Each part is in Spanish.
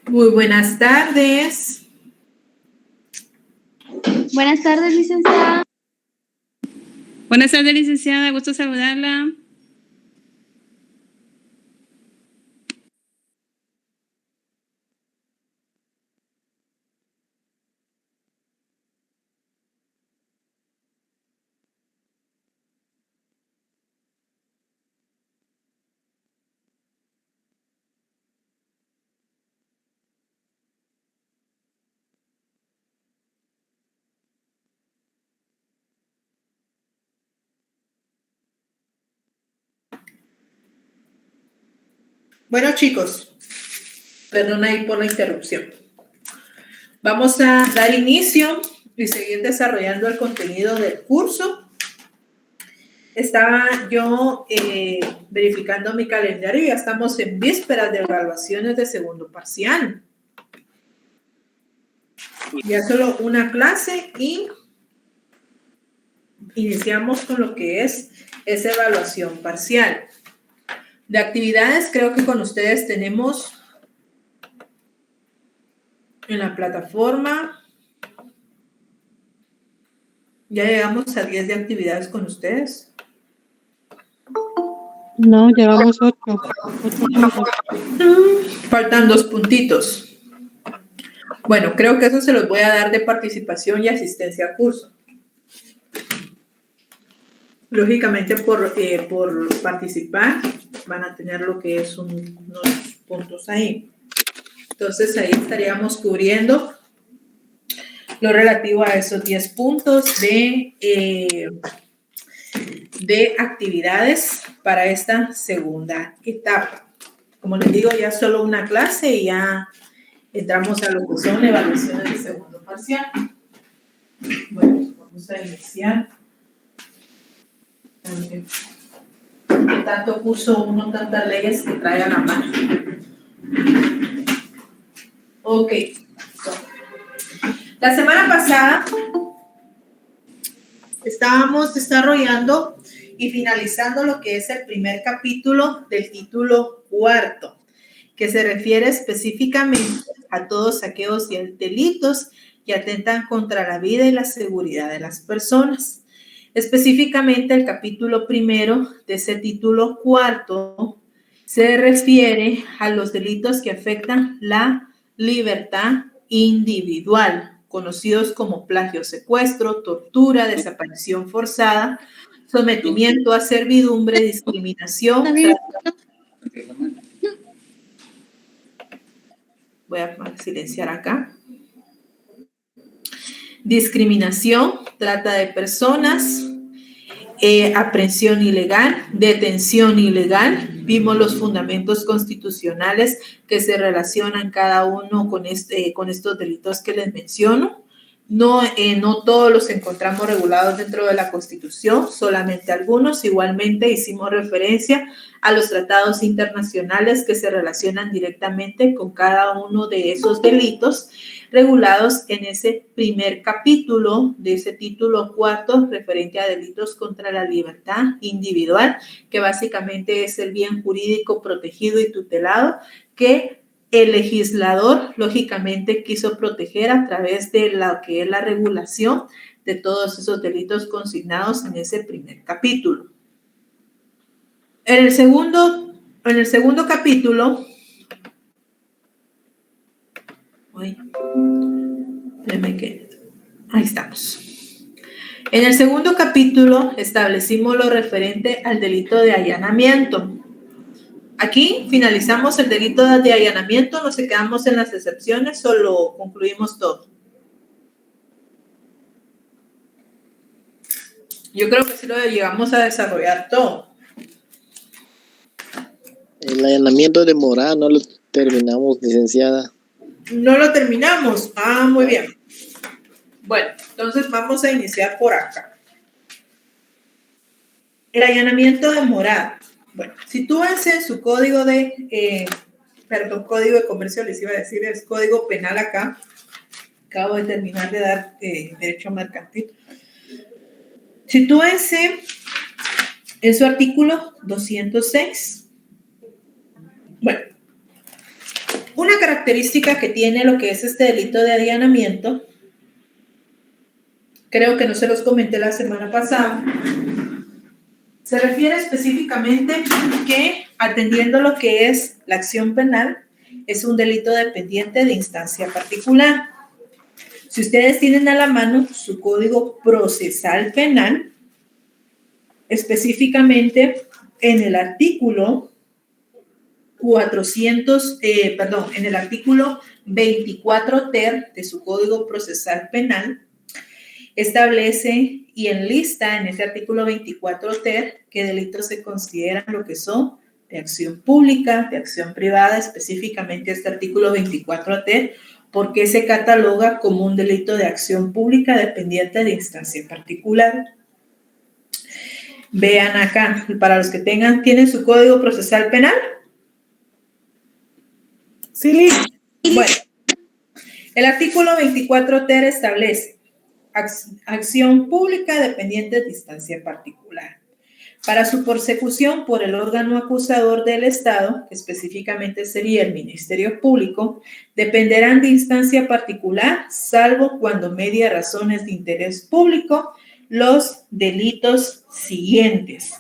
Muy buenas tardes. Buenas tardes, licenciada. Buenas tardes, licenciada. Gusto saludarla. Bueno, chicos, perdón ahí por la interrupción. Vamos a dar inicio y seguir desarrollando el contenido del curso. Estaba yo verificando mi calendario y ya estamos en vísperas de evaluaciones de segundo parcial. Ya solo una clase y iniciamos con lo que es esa evaluación parcial. De actividades, creo que con ustedes tenemos en la plataforma, ya llegamos a 10 de actividades con ustedes. No, llevamos 8. Faltan 2 puntitos. Bueno, creo que eso se los voy a dar de participación y asistencia a curso. Lógicamente, por participar, van a tener lo que es unos puntos ahí. Entonces, ahí estaríamos cubriendo lo relativo a esos 10 puntos de actividades para esta segunda etapa. Como les digo, ya solo una clase y ya entramos a lo que son evaluaciones de segundo parcial. Bueno, vamos a iniciar. ¿Qué tanto curso uno, tantas leyes que trae a la mano? Ok. La semana pasada estábamos desarrollando y finalizando lo que es el primer capítulo del título cuarto, que se refiere específicamente a todos aquellos delitos que atentan contra la vida y la seguridad de las personas. Específicamente, el capítulo primero de ese título cuarto se refiere a los delitos que afectan la libertad individual, conocidos como plagio, secuestro, tortura, desaparición forzada, sometimiento a servidumbre, discriminación. Voy a silenciar acá. Discriminación, trata de personas, aprehensión ilegal, detención ilegal. Vimos los fundamentos constitucionales que se relacionan cada uno con estos delitos que les menciono. No todos los encontramos regulados dentro de la Constitución, solamente algunos. Igualmente hicimos referencia a los tratados internacionales que se relacionan directamente con cada uno de esos delitos regulados en ese primer capítulo de ese título cuarto referente a delitos contra la libertad individual, que básicamente es el bien jurídico protegido y tutelado que el legislador lógicamente quiso proteger a través de lo que es la regulación de todos esos delitos consignados en ese primer capítulo. En el segundo capítulo, ahí estamos. En el segundo capítulo establecimos lo referente al delito de allanamiento. Aquí finalizamos el delito de allanamiento, no se quedamos en las excepciones, solo concluimos todo. Yo creo que sí lo llegamos a desarrollar todo. El allanamiento de morada no lo terminamos, licenciada. No lo terminamos. Ah, muy bien. Bueno, entonces vamos a iniciar por acá. El allanamiento de morada. Bueno, sitúense en su código de comercio, les iba a decir, es código penal acá. Acabo de terminar de dar derecho mercantil. Sitúense en su artículo 206. Bueno, Una característica que tiene lo que es este delito de allanamiento, creo que no se los comenté la semana pasada, se refiere específicamente que atendiendo lo que es la acción penal, es un delito dependiente de instancia particular. Si ustedes tienen a la mano su Código Procesal Penal, específicamente en el artículo 24 ter de su Código Procesal Penal, establece y enlista en ese artículo 24 ter qué delitos se consideran lo que son de acción pública, de acción privada, específicamente este artículo 24 ter, porque se cataloga como un delito de acción pública dependiente de instancia particular. Vean acá, para los que tienen su Código Procesal Penal. ¿Sí, Liz? Bueno, el artículo 24 ter establece acción pública dependiente de instancia particular. Para su persecución por el órgano acusador del Estado, que específicamente sería el Ministerio Público, dependerán de instancia particular, salvo cuando media razones de interés público, los delitos siguientes.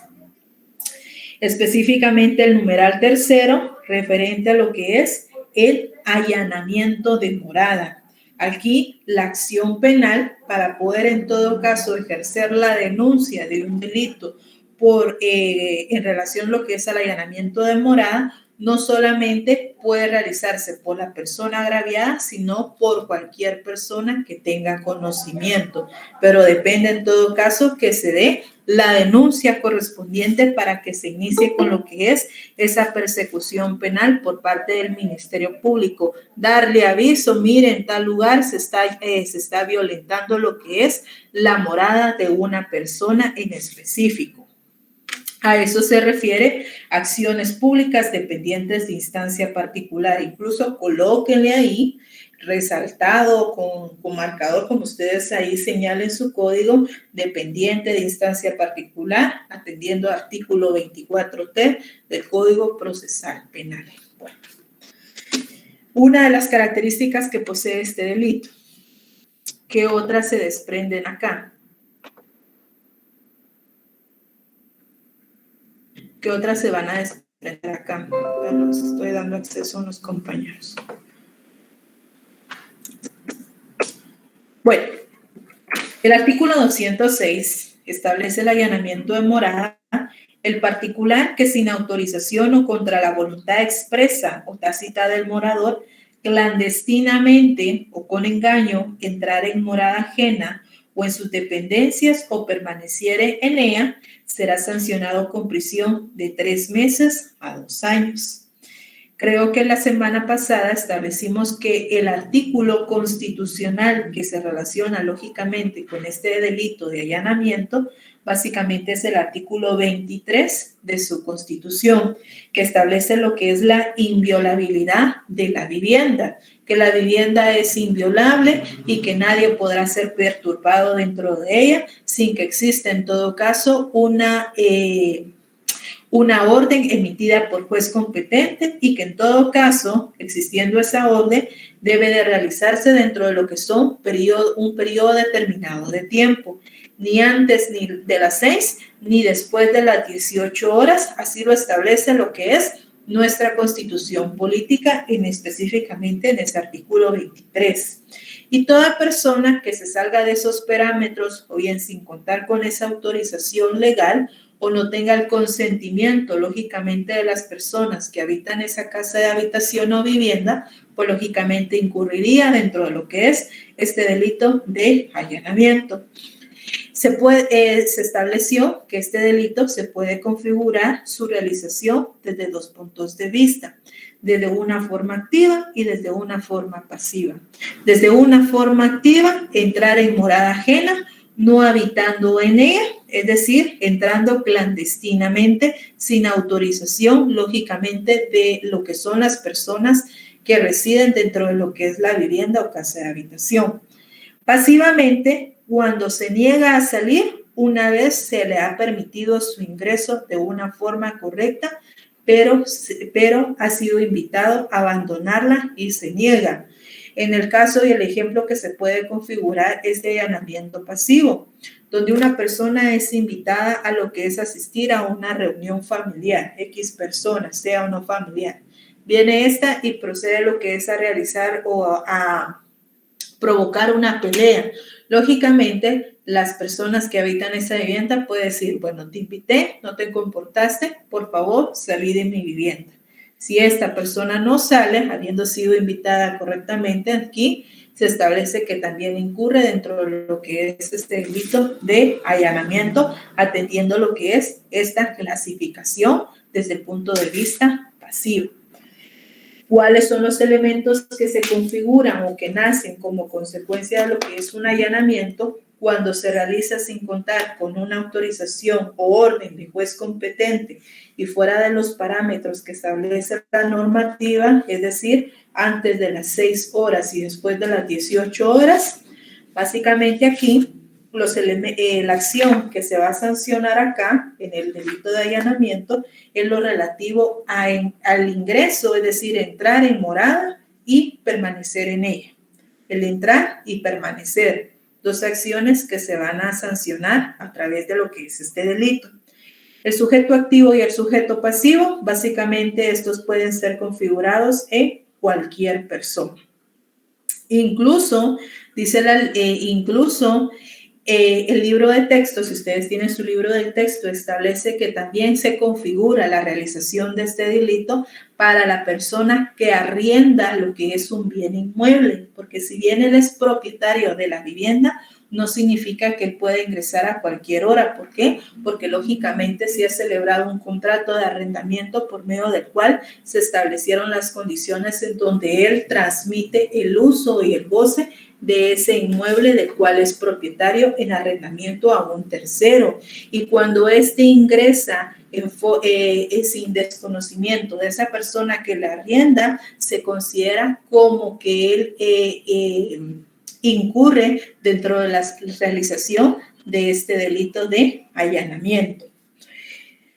Específicamente el numeral tercero, referente a lo que es el allanamiento de morada. Aquí la acción penal, para poder en todo caso ejercer la denuncia de un delito en relación a lo que es el allanamiento de morada, no solamente puede realizarse por la persona agraviada, sino por cualquier persona que tenga conocimiento, pero depende en todo caso que se dé la denuncia correspondiente para que se inicie con lo que es esa persecución penal por parte del Ministerio Público. Darle aviso, miren, en tal lugar se está violentando lo que es la morada de una persona en específico. A eso se refiere acciones públicas dependientes de instancia particular. Incluso colóquenle ahí, resaltado con marcador, como ustedes ahí señalen su código, dependiente de instancia particular, atendiendo artículo 24 ter del Código Procesal Penal. Bueno, una de las características que posee este delito, ¿qué otras se desprenden acá? ¿Qué otras se van a desprender acá? Bueno, les estoy dando acceso a unos compañeros. Bueno, el artículo 206 establece el allanamiento de morada. El particular que sin autorización o contra la voluntad expresa o tácita del morador, clandestinamente o con engaño, entrar en morada ajena o en sus dependencias o permaneciere en ella, será sancionado con prisión de 3 meses a 2 años. Creo que la semana pasada establecimos que el artículo constitucional que se relaciona lógicamente con este delito de allanamiento, básicamente es el artículo 23 de su Constitución, que establece lo que es la inviolabilidad de la vivienda, que la vivienda es inviolable y que nadie podrá ser perturbado dentro de ella sin que exista en todo caso una orden emitida por juez competente y que en todo caso, existiendo esa orden, debe de realizarse dentro de lo que son un periodo determinado de tiempo, ni antes ni de las 6 ni después de las 18 horas, así lo establece lo que es nuestra Constitución política, específicamente en ese artículo 23. Y toda persona que se salga de esos parámetros, o bien sin contar con esa autorización legal, o no tenga el consentimiento, lógicamente, de las personas que habitan esa casa de habitación o vivienda, pues lógicamente incurriría dentro de lo que es este delito de allanamiento. Se estableció que este delito se puede configurar su realización desde 2 puntos de vista, desde una forma activa y desde una forma pasiva. Desde una forma activa, entrar en morada ajena, no habitando en ella, es decir, entrando clandestinamente, sin autorización, lógicamente, de lo que son las personas que residen dentro de lo que es la vivienda o casa de habitación. Pasivamente, cuando se niega a salir, una vez se le ha permitido su ingreso de una forma correcta, pero ha sido invitado a abandonarla y se niega. En el caso y el ejemplo que se puede configurar es de allanamiento pasivo, donde una persona es invitada a lo que es asistir a una reunión familiar, X personas, sea o no familiar. Viene esta y procede a lo que es a realizar o a provocar una pelea. Lógicamente, las personas que habitan esa vivienda pueden decir, bueno, te invité, no te comportaste, por favor, salí de mi vivienda. Si esta persona no sale, habiendo sido invitada correctamente, aquí se establece que también incurre dentro de lo que es este delito de allanamiento, atendiendo lo que es esta clasificación desde el punto de vista pasivo. ¿Cuáles son los elementos que se configuran o que nacen como consecuencia de lo que es un allanamiento cuando se realiza sin contar con una autorización o orden de juez competente y fuera de los parámetros que establece la normativa, es decir, antes de las 6 horas y después de las 18 horas? Básicamente aquí la acción que se va a sancionar acá en el delito de allanamiento es lo relativo al ingreso, es decir, entrar en morada y permanecer en ella. El entrar y permanecer, dos acciones que se van a sancionar a través de lo que es este delito. El sujeto activo y el sujeto pasivo, básicamente estos pueden ser configurados en cualquier persona. Incluso, dice el libro de texto, si ustedes tienen su libro de texto, establece que también se configura la realización de este delito para la persona que arrienda lo que es un bien inmueble, porque si bien él es propietario de la vivienda, no significa que él pueda ingresar a cualquier hora. ¿Por qué? Porque lógicamente se ha celebrado un contrato de arrendamiento por medio del cual se establecieron las condiciones en donde él transmite el uso y el goce de ese inmueble del cual es propietario en arrendamiento a un tercero. Y cuando éste ingresa sin desconocimiento de esa persona que le arrienda, se considera como que él incurre dentro de la realización de este delito de allanamiento.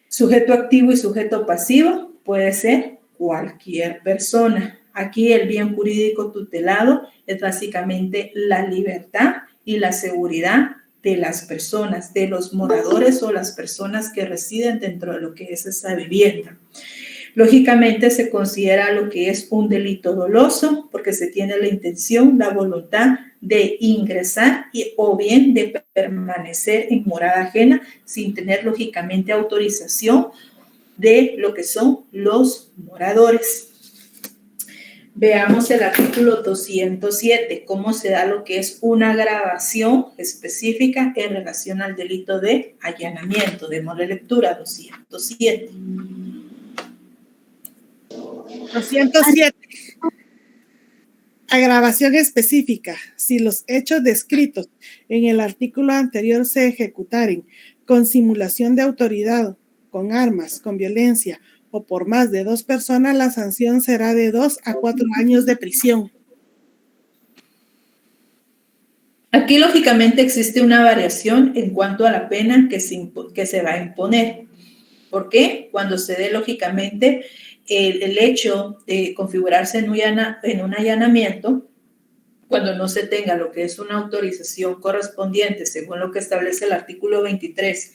Sujeto activo y sujeto pasivo puede ser cualquier persona. Aquí el bien jurídico tutelado es básicamente la libertad y la seguridad de las personas, de los moradores o las personas que residen dentro de lo que es esa vivienda. Lógicamente se considera lo que es un delito doloso porque se tiene la intención, la voluntad de ingresar o bien de permanecer en morada ajena sin tener lógicamente autorización de lo que son los moradores. Veamos el artículo 207, cómo se da lo que es una gravación específica en relación al delito de allanamiento. Démosle lectura, 207. 207. Agravación específica. Si los hechos descritos en el artículo anterior se ejecutaren con simulación de autoridad, con armas, con violencia o por más de 2 personas, la sanción será de 2 a 4 años de prisión. Aquí, lógicamente, existe una variación en cuanto a la pena que se va a imponer. ¿Por qué? Cuando se dé, lógicamente, el hecho de configurarse en un allanamiento, cuando no se tenga lo que es una autorización correspondiente, según lo que establece el artículo 23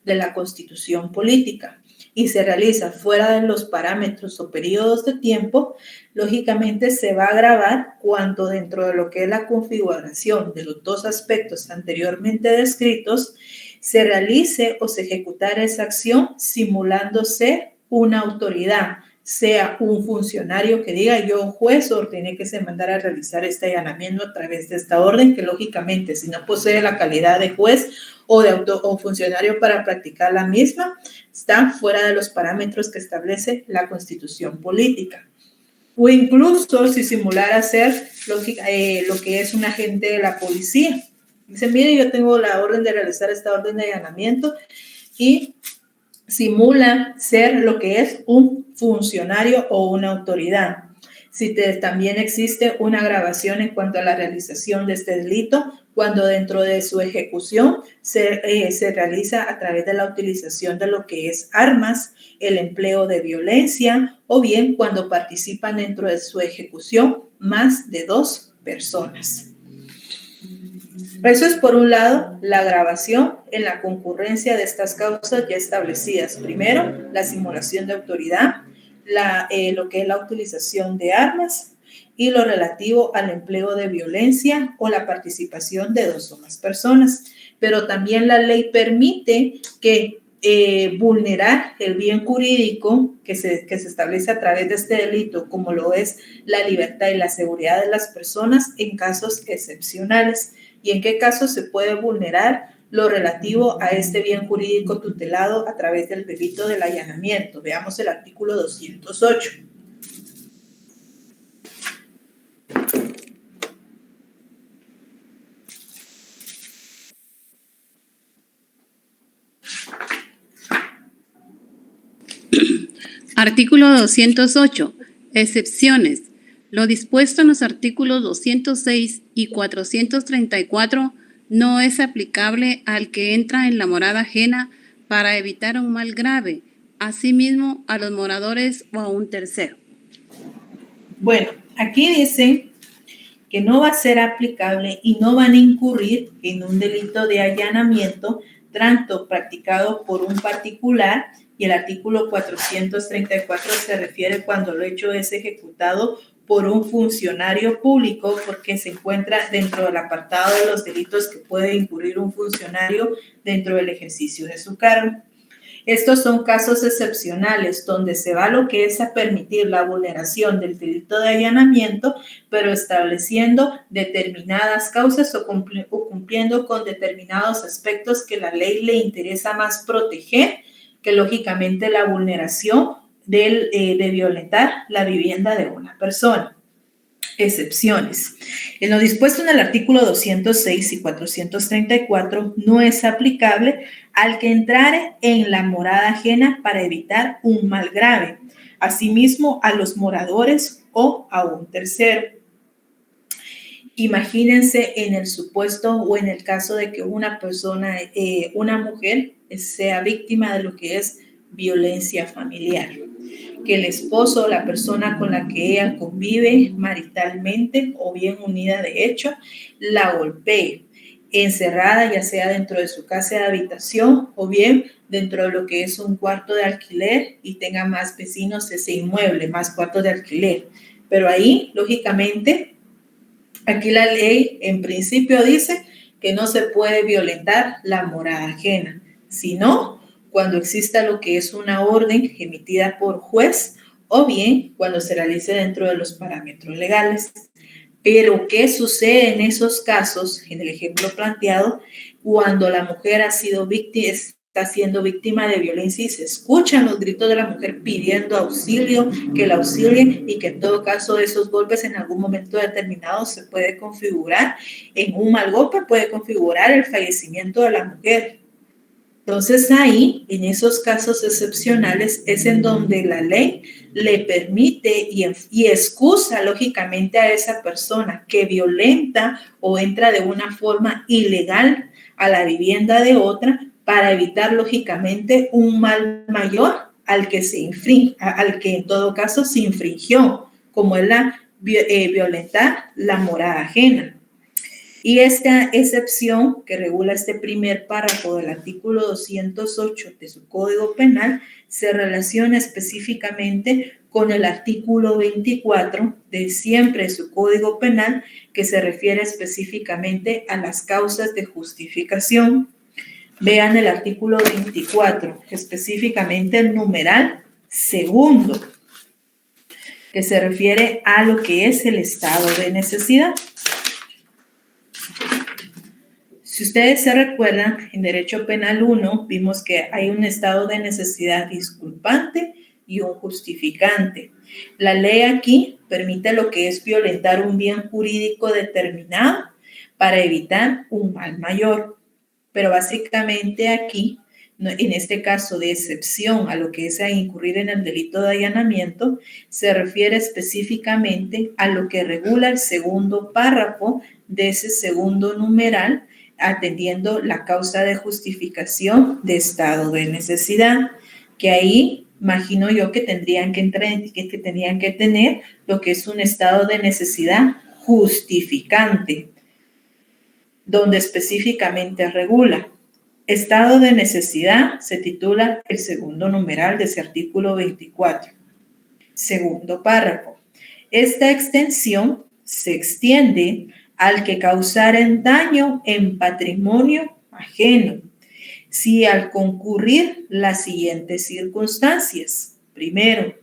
de la Constitución Política, y se realiza fuera de los parámetros o periodos de tiempo, lógicamente se va a agravar cuando dentro de lo que es la configuración de los dos aspectos anteriormente descritos, se realice o se ejecutara esa acción simulando ser una autoridad, sea un funcionario que diga yo juez ordené que se mandara a realizar este allanamiento a través de esta orden, que lógicamente si no posee la calidad de juez o funcionario para practicar la misma, está fuera de los parámetros que establece la Constitución Política. O incluso si simulara ser lo que es un agente de la policía. Dice, mire, yo tengo la orden de realizar esta orden de allanamiento y simula ser lo que es un funcionario o una autoridad. También existe una agravación en cuanto a la realización de este delito, cuando dentro de su ejecución se realiza a través de la utilización de lo que es armas, el empleo de violencia, o bien cuando participan dentro de su ejecución más de 2 personas. Eso es, por un lado, la agravación en la concurrencia de estas causas ya establecidas. Primero, la simulación de autoridad, lo que es la utilización de armas y lo relativo al empleo de violencia o la participación de 2 o más personas. Pero también la ley permite que vulnerar el bien jurídico que se establece a través de este delito, como lo es la libertad y la seguridad de las personas, en casos excepcionales. ¿Y en qué casos se puede vulnerar lo relativo a este bien jurídico tutelado a través del delito del allanamiento? Veamos el artículo 208. Artículo 208. Excepciones. Lo dispuesto en los artículos 206 y 434 no es aplicable al que entra en la morada ajena para evitar un mal grave, asimismo a los moradores o a un tercero. Bueno, aquí dice que no va a ser aplicable y no van a incurrir en un delito de allanamiento, tanto practicado por un particular, y el artículo 434 se refiere cuando el hecho es ejecutado por un funcionario público, porque se encuentra dentro del apartado de los delitos que puede incurrir un funcionario dentro del ejercicio de su cargo. Estos son casos excepcionales donde se va lo que es a permitir la vulneración del delito de allanamiento, pero estableciendo determinadas causas o cumpliendo con determinados aspectos que la ley le interesa más proteger, que lógicamente la vulneración de violentar la vivienda de una persona. Excepciones. En lo dispuesto en el artículo 206 y 434 no es aplicable al que entrare en la morada ajena para evitar un mal grave, asimismo a los moradores o a un tercero. Imagínense en el supuesto o en el caso de que una persona, una mujer, sea víctima de lo que es violencia familiar, que el esposo o la persona con la que ella convive maritalmente o bien unida de hecho, la golpee, encerrada ya sea dentro de su casa de habitación o bien dentro de lo que es un cuarto de alquiler y tenga más vecinos ese inmueble, más cuartos de alquiler. Pero ahí, lógicamente, aquí la ley en principio dice que no se puede violentar la morada ajena, sino cuando exista lo que es una orden emitida por juez o bien cuando se realice dentro de los parámetros legales. Pero, ¿qué sucede en esos casos, en el ejemplo planteado, cuando la mujer está siendo víctima de violencia y se escuchan los gritos de la mujer pidiendo auxilio, que la auxilien, y que en todo caso esos golpes en algún momento determinado se puede configurar en un mal golpe, puede configurar el fallecimiento de la mujer? Entonces ahí, en esos casos excepcionales, es en donde la ley le permite y excusa lógicamente a esa persona que violenta o entra de una forma ilegal a la vivienda de otra para evitar lógicamente un mal mayor al que en todo caso se infringió, como es violentar la morada ajena. Y esta excepción que regula este primer párrafo del artículo 208 de su Código Penal se relaciona específicamente con el artículo 24 de siempre su Código Penal, que se refiere específicamente a las causas de justificación. Vean el artículo 24, específicamente el numeral segundo, que se refiere a lo que es el estado de necesidad. Si ustedes se recuerdan, en Derecho Penal 1 vimos que hay un estado de necesidad disculpante y un justificante. La ley aquí permite lo que es violentar un bien jurídico determinado para evitar un mal mayor. Pero básicamente aquí en este caso de excepción a lo que es a incurrir en el delito de allanamiento, se refiere específicamente a lo que regula el segundo párrafo de ese segundo numeral, atendiendo la causa de justificación de estado de necesidad, que ahí imagino yo que tenían que tener lo que es un estado de necesidad justificante, donde específicamente regula. Estado de necesidad se titula el segundo numeral de ese artículo 24. Segundo párrafo. Esta extensión se extiende al que causaren daño en patrimonio ajeno, si al concurrir las siguientes circunstancias. Primero,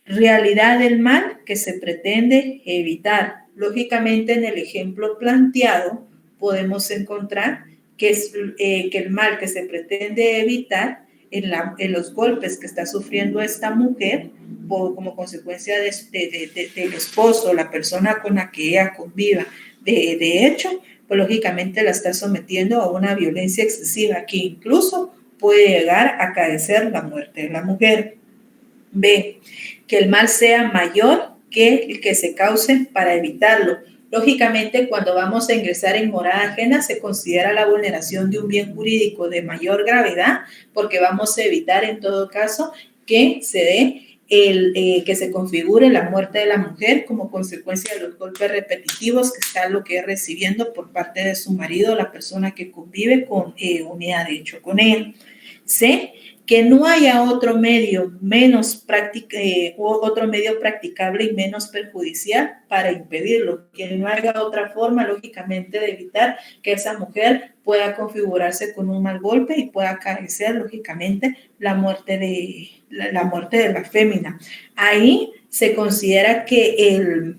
realidad del mal que se pretende evitar. Lógicamente, en el ejemplo planteado, podemos encontrar que el mal que se pretende evitar en los golpes que está sufriendo esta mujer como consecuencia del esposo, la persona con la que ella conviva. De hecho, pues lógicamente la está sometiendo a una violencia excesiva que incluso puede llegar a acaecer la muerte de la mujer. B, que el mal sea mayor que el que se cause para evitarlo. Lógicamente, cuando vamos a ingresar en morada ajena, se considera la vulneración de un bien jurídico de mayor gravedad, porque vamos a evitar en todo caso que se dé que se configure la muerte de la mujer como consecuencia de los golpes repetitivos que está lo que es recibiendo por parte de su marido, la persona que convive con unidad de hecho con él. C, que no haya otro medio practicable y menos perjudicial para impedirlo, que no haya otra forma, lógicamente, de evitar que esa mujer pueda configurarse con un mal golpe y pueda acariciar, lógicamente, la muerte de la fémina. Ahí se considera que el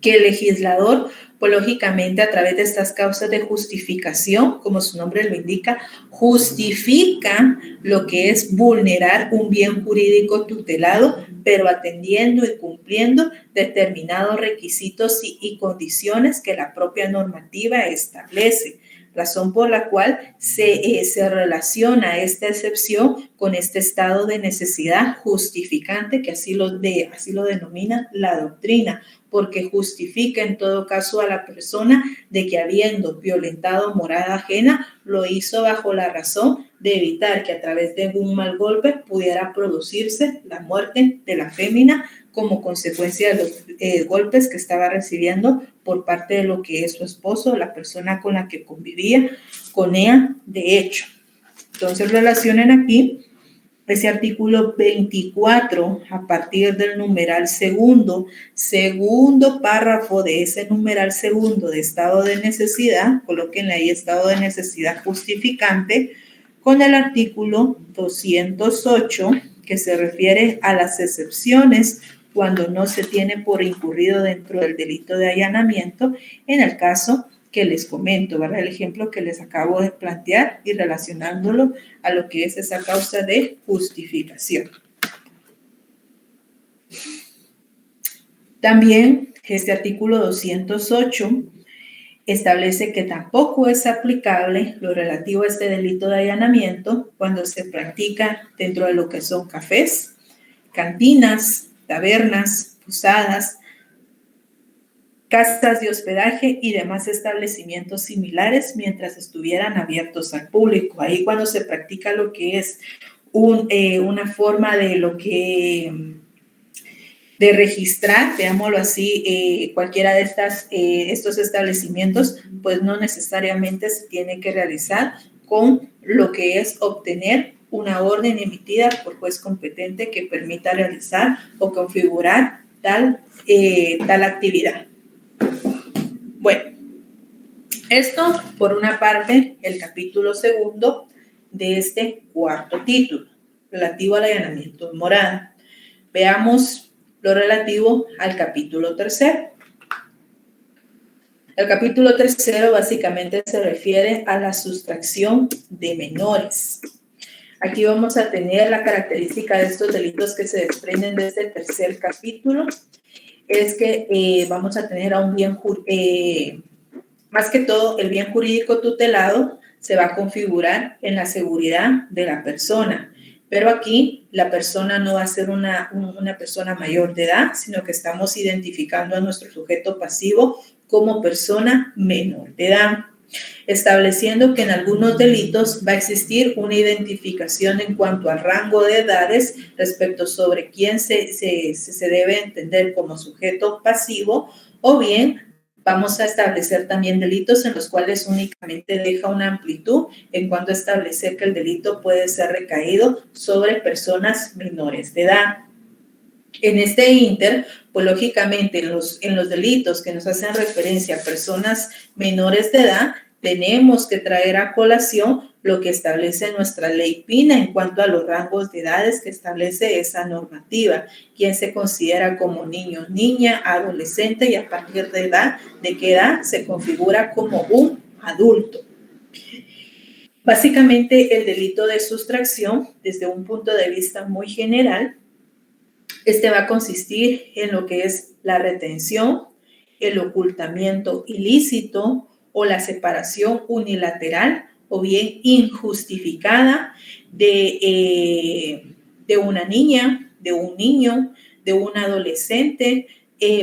legislador, pues lógicamente a través de estas causas de justificación, como su nombre lo indica, justifica lo que es vulnerar un bien jurídico tutelado, pero atendiendo y cumpliendo determinados requisitos y condiciones que la propia normativa establece. Razón por la cual se relaciona esta excepción con este estado de necesidad justificante, que así lo denomina la doctrina, porque justifica en todo caso a la persona de que habiendo violentado morada ajena, lo hizo bajo la razón de evitar que a través de un mal golpe pudiera producirse la muerte de la fémina como consecuencia de los golpes que estaba recibiendo por parte de lo que es su esposo, la persona con la que convivía con ella de hecho. Entonces relacionen aquí ese artículo 24 a partir del numeral segundo párrafo de ese numeral segundo de estado de necesidad, colóquenle ahí estado de necesidad justificante, con el artículo 208 que se refiere a las excepciones cuando no se tiene por incurrido dentro del delito de allanamiento, en el caso que les comento, ¿verdad? El ejemplo que les acabo de plantear y relacionándolo a lo que es esa causa de justificación. También este artículo 208 establece que tampoco es aplicable lo relativo a este delito de allanamiento cuando se practica dentro de lo que son cafés, cantinas, tabernas, posadas, casas de hospedaje y demás establecimientos similares mientras estuvieran abiertos al público. Ahí cuando se practica lo que es una forma de lo que de registrar, veámoslo así, cualquiera de estos establecimientos, pues no necesariamente se tiene que realizar con lo que es obtener una orden emitida por juez competente que permita realizar o configurar tal actividad. Bueno, esto por una parte, el capítulo segundo de este cuarto título, relativo al allanamiento de morada. Veamos lo relativo al capítulo tercero. El capítulo tercero básicamente se refiere a la sustracción de menores. Aquí vamos a tener la característica de estos delitos que se desprenden de este tercer capítulo, es que vamos a tener a un bien, más que todo el bien jurídico tutelado, se va a configurar en la seguridad de la persona. Pero aquí la persona no va a ser una persona mayor de edad, sino que estamos identificando a nuestro sujeto pasivo como persona menor de edad, estableciendo que en algunos delitos va a existir una identificación en cuanto al rango de edades respecto sobre quién se debe entender como sujeto pasivo, o bien vamos a establecer también delitos en los cuales únicamente deja una amplitud en cuanto a establecer que el delito puede ser recaído sobre personas menores de edad. En este ínter, pues lógicamente en los delitos que nos hacen referencia a personas menores de edad, tenemos que traer a colación lo que establece nuestra ley PINA en cuanto a los rangos de edades que establece esa normativa. Quién se considera como niño, niña, adolescente y a partir de qué edad se configura como un adulto. Básicamente el delito de sustracción, desde un punto de vista muy general, este va a consistir en lo que es la retención, el ocultamiento ilícito o la separación unilateral o bien injustificada de una niña, de un niño, de un adolescente,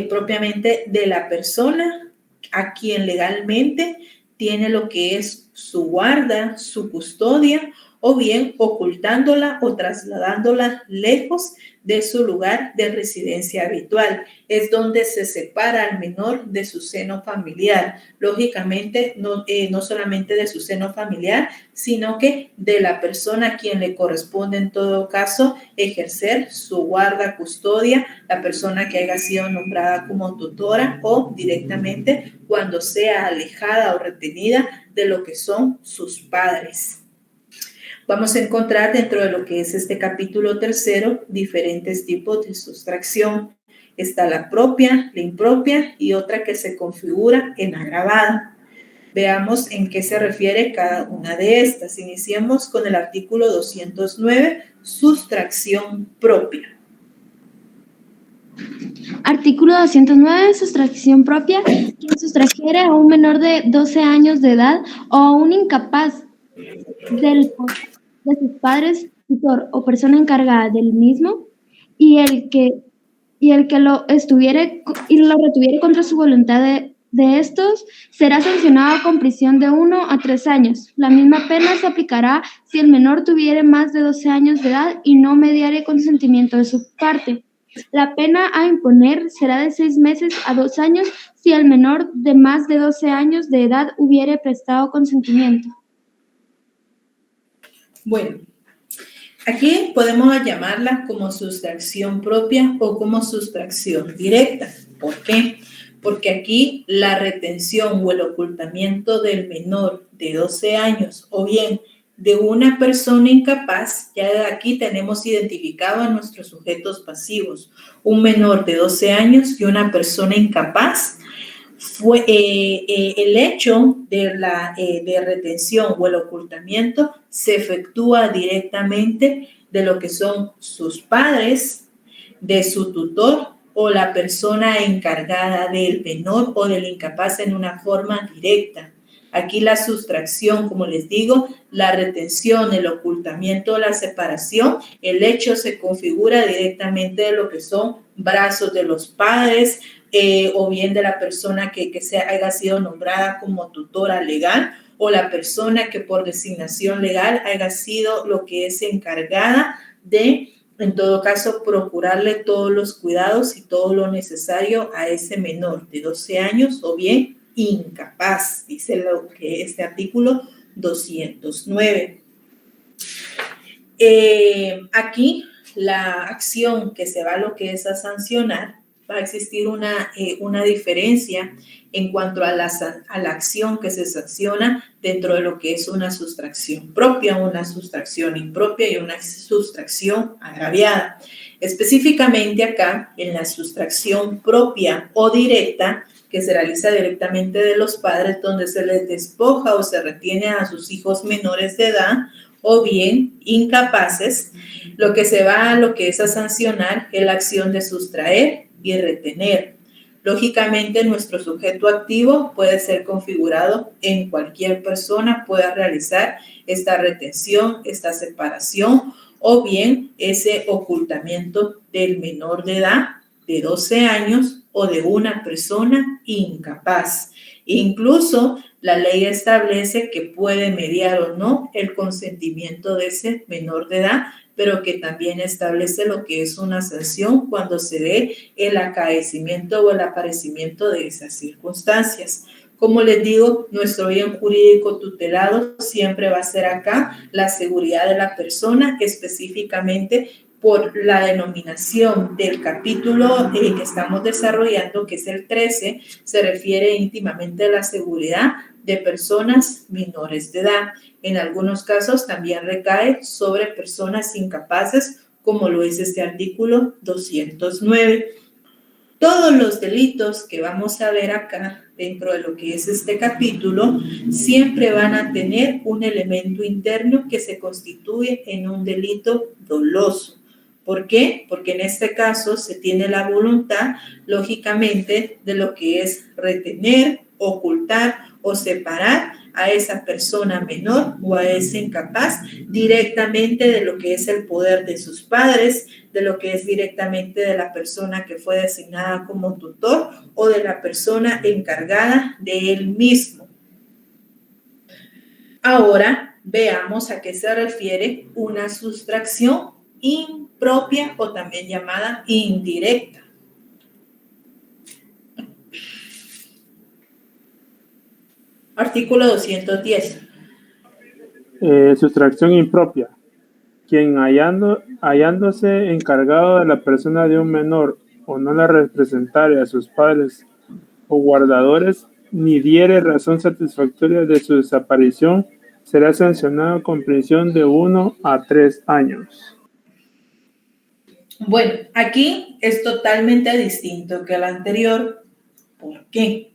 propiamente de la persona a quien legalmente tiene lo que es su guarda, su custodia, o bien ocultándola o trasladándola lejos de su lugar de residencia habitual. Es donde se separa al menor de su seno familiar. Lógicamente, no solamente de su seno familiar, sino que de la persona a quien le corresponde en todo caso ejercer su guarda, custodia, la persona que haya sido nombrada como tutora o directamente cuando sea alejada o retenida de lo que son sus padres. Vamos a encontrar dentro de lo que es este capítulo 3 diferentes tipos de sustracción. Está la propia, la impropia y otra que se configura en agravada. Veamos en qué se refiere cada una de estas. Iniciemos con el artículo 209, sustracción propia. Artículo 209, sustracción propia. Quien sustrajere a un menor de 12 años de edad o a un incapaz de sus padres, tutor o persona encargada del mismo y el que lo retuviere contra su voluntad de estos, será sancionado con prisión de 1 a 3 años. La misma pena se aplicará si el menor tuviere más de 12 años de edad y no mediare consentimiento de su parte. La pena a imponer será de 6 meses a 2 años si el menor de más de 12 años de edad hubiere prestado consentimiento. Bueno, aquí podemos llamarla como sustracción propia o como sustracción directa. ¿Por qué? Porque aquí la retención o el ocultamiento del menor de 12 años o bien de una persona incapaz, ya aquí tenemos identificado a nuestros sujetos pasivos, un menor de 12 años y una persona incapaz. Fue el hecho de retención o el ocultamiento se efectúa directamente de lo que son sus padres, de su tutor o la persona encargada del menor o del incapaz en una forma directa. Aquí la sustracción, como les digo, la retención, el ocultamiento, la separación, el hecho se configura directamente de lo que son brazos de los padres, o bien de la persona que haya sido nombrada como tutora legal o la persona que por designación legal haya sido lo que es encargada de, en todo caso, procurarle todos los cuidados y todo lo necesario a ese menor de 12 años o bien incapaz, dice lo que este artículo 209. Aquí la acción que se va a lo que es a sancionar, va a existir una diferencia en cuanto a la acción que se sanciona dentro de lo que es una sustracción propia, una sustracción impropia y una sustracción agraviada. Específicamente acá, en la sustracción propia o directa, que se realiza directamente de los padres, donde se les despoja o se retiene a sus hijos menores de edad o bien incapaces, lo que se va a lo que es a sancionar es la acción de sustraer y retener. Lógicamente, nuestro sujeto activo puede ser configurado en cualquier persona, pueda realizar esta retención, esta separación o bien ese ocultamiento del menor de edad de 12 años o de una persona incapaz. Incluso la ley establece que puede mediar o no el consentimiento de ese menor de edad, pero que también establece lo que es una sanción cuando se dé el acaecimiento o el aparecimiento de esas circunstancias. Como les digo, nuestro bien jurídico tutelado siempre va a ser acá la seguridad de la persona, específicamente por la denominación del capítulo que estamos desarrollando, que es el 13, se refiere íntimamente a la seguridad de personas menores de edad. En algunos casos también recae sobre personas incapaces, como lo es este artículo 209. Todos los delitos que vamos a ver acá dentro de lo que es este capítulo siempre van a tener un elemento interno que se constituye en un delito doloso. ¿Por qué? Porque en este caso se tiene la voluntad, lógicamente, de lo que es retener, ocultar o separar a esa persona menor o a ese incapaz directamente de lo que es el poder de sus padres, de lo que es directamente de la persona que fue designada como tutor o de la persona encargada de él mismo. Ahora veamos a qué se refiere una sustracción impropia o también llamada indirecta. Artículo 210. Sustracción impropia. Quien hallándose encargado de la persona de un menor o no la representare a sus padres o guardadores, ni diere razón satisfactoria de su desaparición, será sancionado con prisión de 1 a 3 años. Bueno, aquí es totalmente distinto que el anterior. ¿Por qué?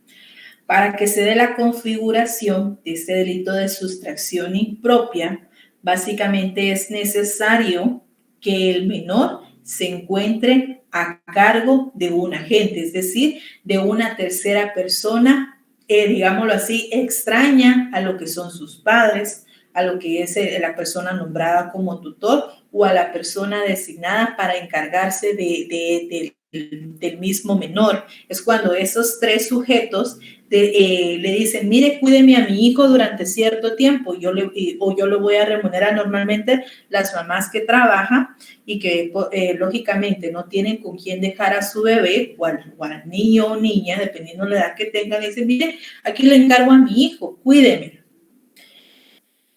Para que se dé la configuración de este delito de sustracción impropia, básicamente es necesario que el menor se encuentre a cargo de un agente, es decir, de una tercera persona, digámoslo así, extraña a lo que son sus padres, a lo que es la persona nombrada como tutor o a la persona designada para encargarse del mismo menor. Es cuando esos tres sujetos le dicen, mire, cuídeme a mi hijo durante cierto tiempo, yo lo voy a remunerar. Normalmente las mamás que trabajan y que lógicamente no tienen con quién dejar a su bebé o al niño o niña, dependiendo de la edad que tengan, le dicen, mire, aquí le encargo a mi hijo, cuídeme.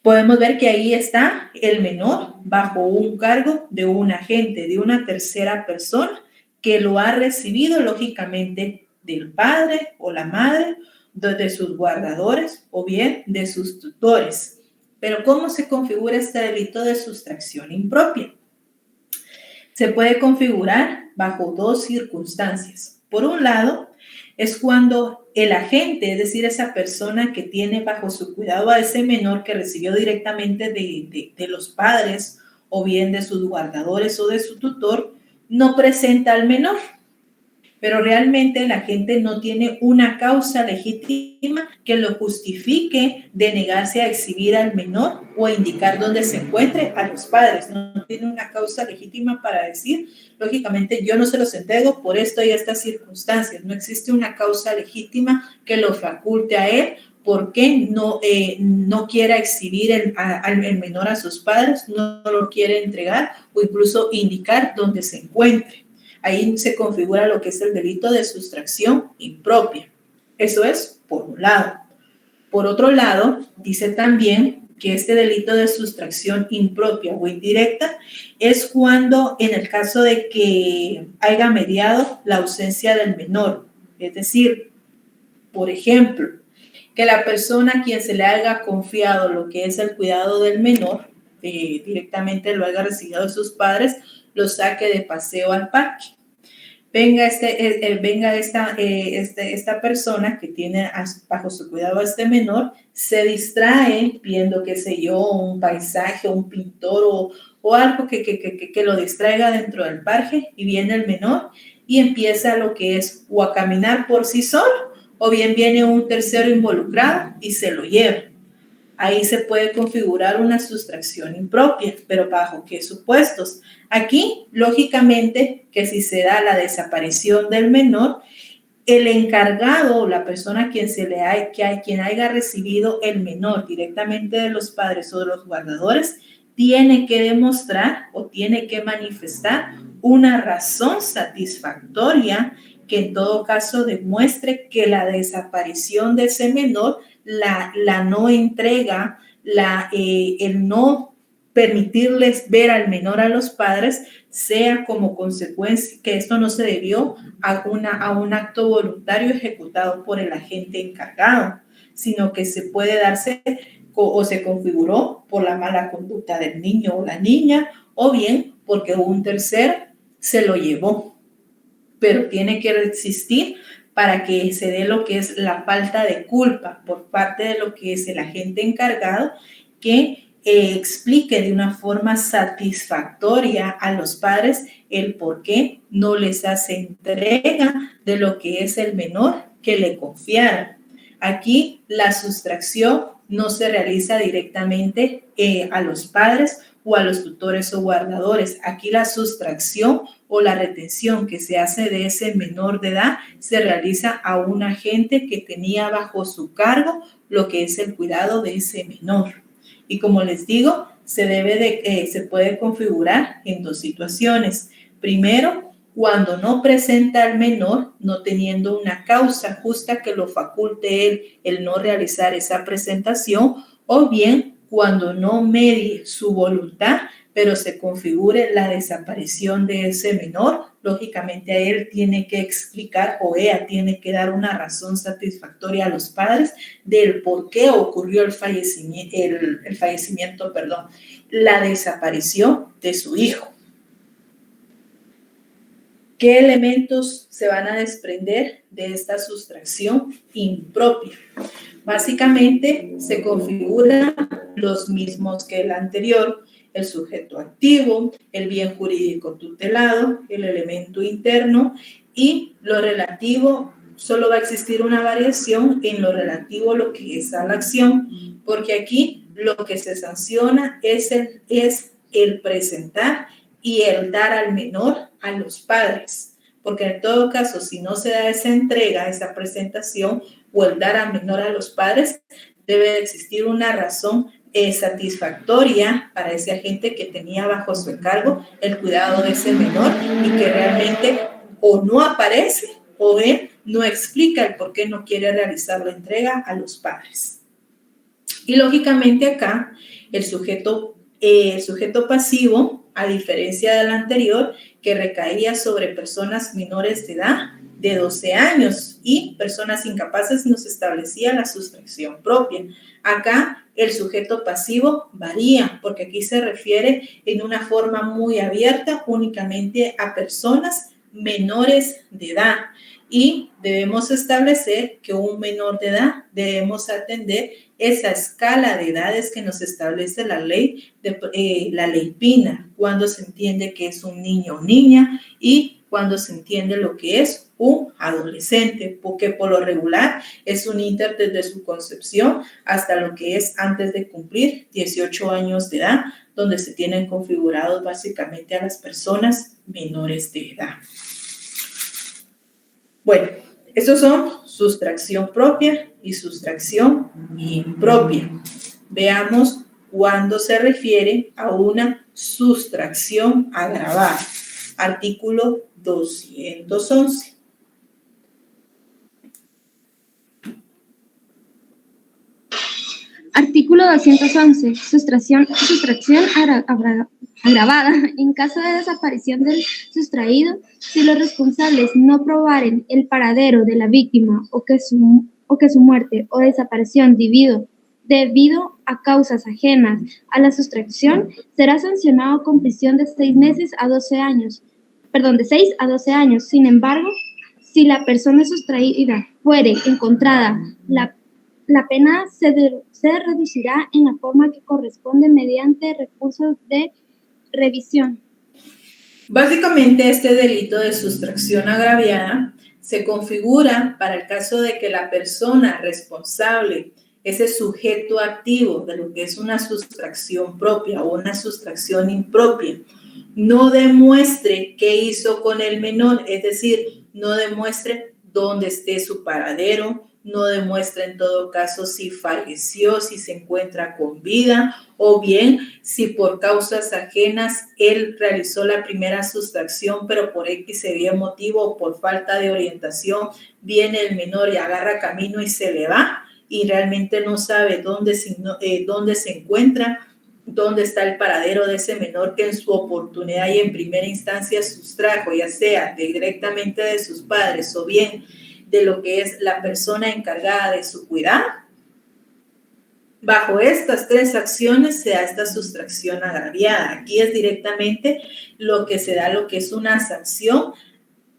Podemos ver que ahí está el menor bajo un cargo de un agente, de una tercera persona que lo ha recibido lógicamente del padre o la madre, de sus guardadores o bien de sus tutores. Pero ¿cómo se configura este delito de sustracción impropia? Se puede configurar bajo dos circunstancias. Por un lado, es cuando el agente, es decir, esa persona que tiene bajo su cuidado a ese menor que recibió directamente de los padres o bien de sus guardadores o de su tutor, no presenta al menor. Pero realmente la agente no tiene una causa legítima que lo justifique de negarse a exhibir al menor o a indicar dónde se encuentre a los padres. No tiene una causa legítima para decir, lógicamente, yo no se los entrego por esto y estas circunstancias. No existe una causa legítima que lo faculte a él porque no quiera exhibir al menor a sus padres, no lo quiere entregar o incluso indicar dónde se encuentre. Ahí se configura lo que es el delito de sustracción impropia. Eso es por un lado. Por otro lado, dice también que este delito de sustracción impropia o indirecta es cuando, en el caso de que haya mediado la ausencia del menor. Es decir, por ejemplo, que la persona a quien se le haya confiado lo que es el cuidado del menor, directamente lo haya recibido de sus padres, lo saque de paseo al parque. Venga esta persona que tiene bajo su cuidado a este menor, se distrae viendo, qué sé yo, un paisaje, un pintor o algo que lo distraiga dentro del parque, y viene el menor y empieza lo que es o a caminar por sí solo, o bien viene un tercero involucrado y se lo lleva. Ahí se puede configurar una sustracción impropia, pero ¿bajo qué supuestos? Aquí, lógicamente, que si se da la desaparición del menor, el encargado o la persona quien haya recibido el menor directamente de los padres o de los guardadores tiene que demostrar o tiene que manifestar una razón satisfactoria que en todo caso demuestre que la desaparición de ese menor, la no entrega, el no permitirles ver al menor a los padres, sea como consecuencia que esto no se debió a un acto voluntario ejecutado por el agente encargado, sino que se puede darse o se configuró por la mala conducta del niño o la niña, o bien porque un tercero se lo llevó. Pero tiene que existir para que se dé lo que es la falta de culpa por parte de lo que es el agente encargado, que explique de una forma satisfactoria a los padres el por qué no les hace entrega de lo que es el menor que le confiaron. Aquí la sustracción no se realiza directamente a los padres o a los tutores o guardadores. Aquí la sustracción o la retención que se hace de ese menor de edad se realiza a un agente que tenía bajo su cargo lo que es el cuidado de ese menor. Y como les digo, se puede configurar en dos situaciones. Primero, cuando no presenta al menor, no teniendo una causa justa que lo faculte él el no realizar esa presentación, o bien cuando no medie su voluntad, pero se configure la desaparición de ese menor, lógicamente a él tiene que explicar o ella tiene que dar una razón satisfactoria a los padres del por qué ocurrió la desaparición de su hijo. ¿Qué elementos se van a desprender de esta sustracción impropia? Básicamente se configuran los mismos que el anterior: el sujeto activo, el bien jurídico tutelado, el elemento interno, y lo relativo, solo va a existir una variación en lo relativo a lo que es a la acción, porque aquí lo que se sanciona es el presentar y el dar al menor a los padres, porque en todo caso, si no se da esa entrega, esa presentación o el dar al menor a los padres, debe de existir una razón satisfactoria para ese agente que tenía bajo su encargo el cuidado de ese menor y que realmente o no aparece o él no explica el por qué no quiere realizar la entrega a los padres. Y lógicamente acá el sujeto pasivo, a diferencia del anterior, que recaía sobre personas menores de edad de 12 años y personas incapaces, nos establecía la sustracción propia. Acá el sujeto pasivo varía, porque aquí se refiere en una forma muy abierta únicamente a personas menores de edad. Y debemos establecer que un menor de edad debemos atender esa escala de edades que nos establece la ley PINA, cuando se entiende que es un niño o niña y cuando se entiende lo que es un adolescente, porque por lo regular es un inter desde su concepción hasta lo que es antes de cumplir 18 años de edad, donde se tienen configurados básicamente a las personas menores de edad. Bueno, estos son sustracción propia y sustracción impropia. Veamos cuándo se refiere a una sustracción agravada. Artículo 211. Artículo 211. Sustracción agravada. En caso de desaparición del sustraído, si los responsables no probaren el paradero de la víctima o que su muerte o desaparición debido a causas ajenas a la sustracción, será sancionado con prisión de 6 a 12 años. Sin embargo, si la persona sustraída fuere encontrada, la pena se reducirá en la forma que corresponde mediante recursos de revisión. Básicamente, este delito de sustracción agraviada se configura para el caso de que la persona responsable, ese sujeto activo de lo que es una sustracción propia o una sustracción impropia, no demuestre qué hizo con el menor, es decir, no demuestre dónde esté su paradero, no demuestra en todo caso si falleció, si se encuentra con vida, o bien si por causas ajenas él realizó la primera sustracción, pero por X y Y motivo o por falta de orientación, viene el menor y agarra camino y se le va y realmente no sabe dónde se encuentra, dónde está el paradero de ese menor que en su oportunidad y en primera instancia sustrajo, ya sea directamente de sus padres o bien de lo que es la persona encargada de su cuidado. Bajo estas tres acciones se da esta sustracción agraviada. Aquí es directamente lo que se da, lo que es una sanción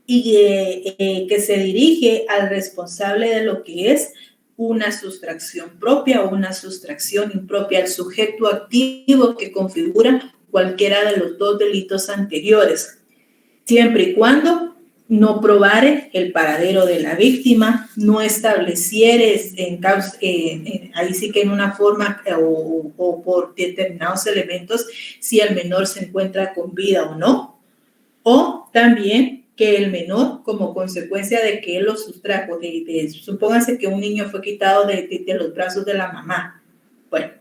y que se dirige al responsable de lo que es una sustracción propia o una sustracción impropia, al sujeto activo que configura cualquiera de los dos delitos anteriores, siempre y cuando no probare el paradero de la víctima, no estableciere ahí sí que en una forma o por determinados elementos si el menor se encuentra con vida o no, o también que el menor, como consecuencia de que él lo sustrajo, supóngase que un niño fue quitado de los brazos de la mamá, bueno,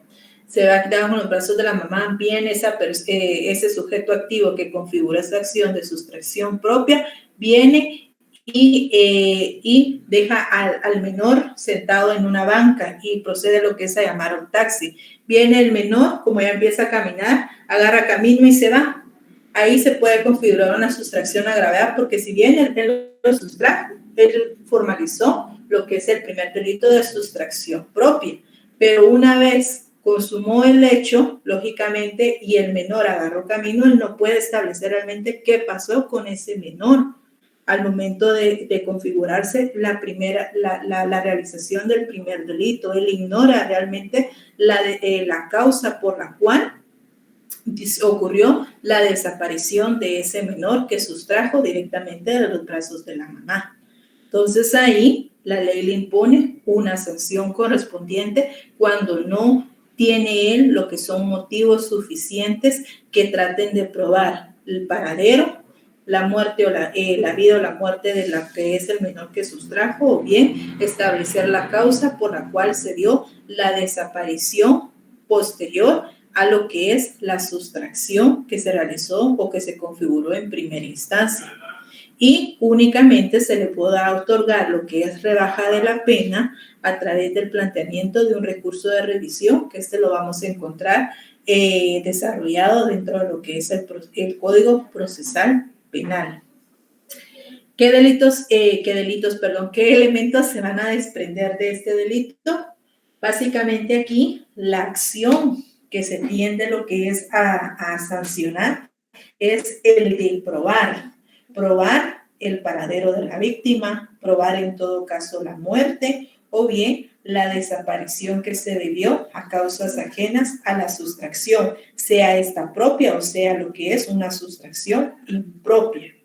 se va a quitar con los brazos de la mamá, viene ese sujeto activo que configura esa acción de sustracción propia, viene y deja al menor sentado en una banca y procede lo que es a llamar un taxi. Viene el menor, como ya empieza a caminar, agarra camino y se va. Ahí se puede configurar una sustracción agravada porque si bien él lo sustrajo, él formalizó lo que es el primer delito de sustracción propia. Pero una vez consumó el hecho, lógicamente, y el menor agarró camino, él no puede establecer realmente qué pasó con ese menor al momento de configurarse la realización del primer delito. Él ignora realmente la causa por la cual ocurrió la desaparición de ese menor que sustrajo directamente de los brazos de la mamá. Entonces ahí la ley le impone una sanción correspondiente cuando no tiene él lo que son motivos suficientes que traten de probar el paradero, la muerte o la vida o la muerte de la que es el menor que sustrajo, o bien establecer la causa por la cual se dio la desaparición posterior a lo que es la sustracción que se realizó o que se configuró en primera instancia. Y únicamente se le podrá otorgar lo que es rebaja de la pena a través del planteamiento de un recurso de revisión, que lo vamos a encontrar desarrollado dentro de lo que es el Código Procesal Penal. ¿Qué elementos se van a desprender de este delito? Básicamente aquí la acción que se tiende lo que es a sancionar es el de probar el paradero de la víctima, probar en todo caso la muerte o bien la desaparición que se debió a causas ajenas a la sustracción, sea esta propia o sea lo que es una sustracción impropia.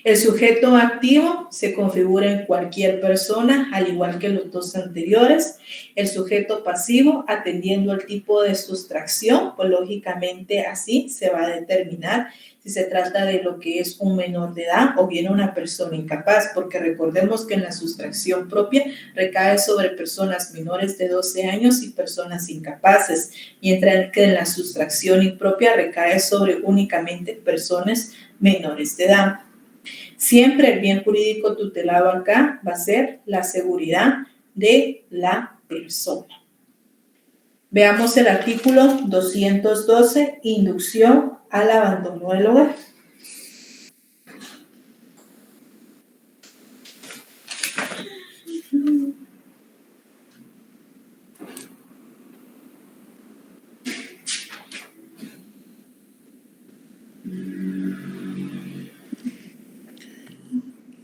El sujeto activo se configura en cualquier persona, al igual que los dos anteriores. El sujeto pasivo, atendiendo al tipo de sustracción, pues lógicamente así se va a determinar si se trata de lo que es un menor de edad o bien una persona incapaz, porque recordemos que en la sustracción propia recae sobre personas menores de 12 años y personas incapaces, mientras que en la sustracción impropia recae sobre únicamente personas menores de edad. Siempre el bien jurídico tutelado acá va a ser la seguridad de la persona. Veamos el artículo 212, inducción al abandono del hogar.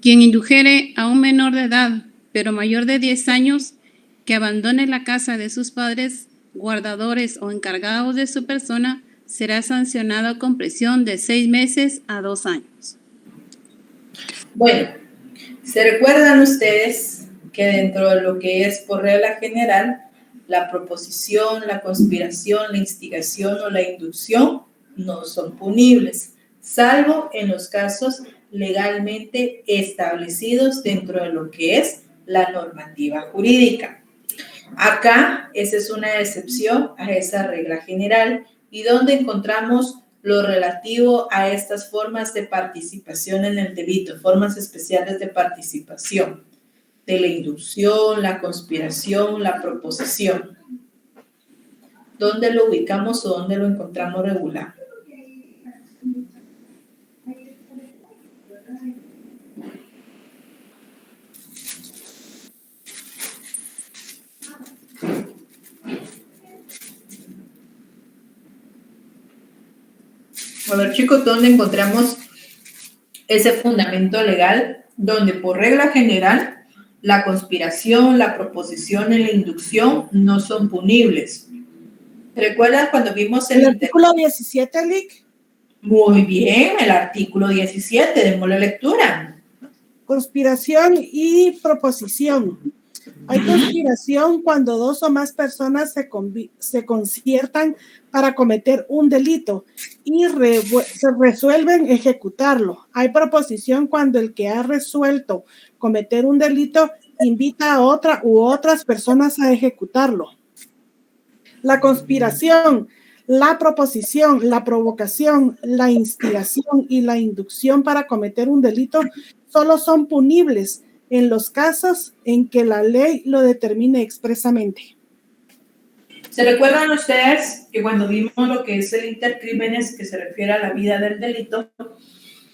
Quien indujere a un menor de edad, pero mayor de 10 años, que abandone la casa de sus padres, guardadores o encargados de su persona, será sancionado con prisión de 6 meses a 2 años. Bueno, ¿se recuerdan ustedes que dentro de lo que es por regla general, la proposición, la conspiración, la instigación o la inducción no son punibles, salvo en los casos legalmente establecidos dentro de lo que es la normativa jurídica? Acá, esa es una excepción a esa regla general y donde encontramos lo relativo a estas formas de participación en el delito, formas especiales de participación, de la inducción, la conspiración, la proposición. ¿Dónde lo ubicamos o dónde lo encontramos regular? A ver, chicos, ¿dónde encontramos ese fundamento legal donde por regla general la conspiración, la proposición y la inducción no son punibles? ¿Recuerdas cuando vimos El artículo 17, Lic? Muy bien, el artículo 17, démosle lectura. Conspiración y proposición. Hay conspiración cuando 2 o más personas se conciertan para cometer un delito y se resuelven ejecutarlo. Hay proposición cuando el que ha resuelto cometer un delito invita a otra u otras personas a ejecutarlo. La conspiración, la proposición, la provocación, la instigación y la inducción para cometer un delito solo son punibles en los casos en que la ley lo determine expresamente. ¿Se recuerdan ustedes que cuando vimos lo que es el intercrímenes, que se refiere a la vida del delito,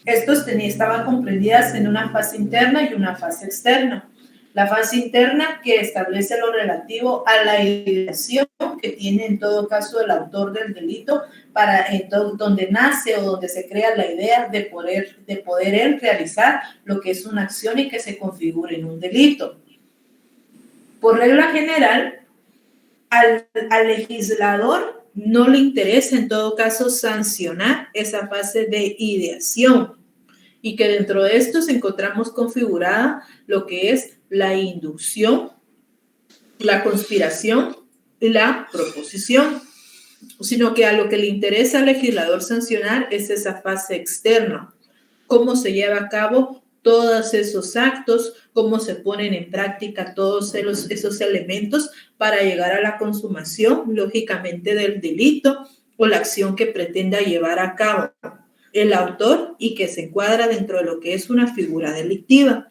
estos estaban comprendidas en una fase interna y una fase externa? La fase interna que establece lo relativo a la ideación que tiene en todo caso el autor del delito, para donde nace o donde se crea la idea de poder él realizar lo que es una acción y que se configure en un delito. Por regla general, al legislador no le interesa en todo caso sancionar esa fase de ideación, y que dentro de esto encontramos configurada lo que es la inducción, la conspiración y la proposición, sino que a lo que le interesa al legislador sancionar es esa fase externa, cómo se lleva a cabo todos esos actos, cómo se ponen en práctica todos esos elementos para llegar a la consumación, lógicamente, del delito o la acción que pretenda llevar a cabo el autor y que se encuadra dentro de lo que es una figura delictiva.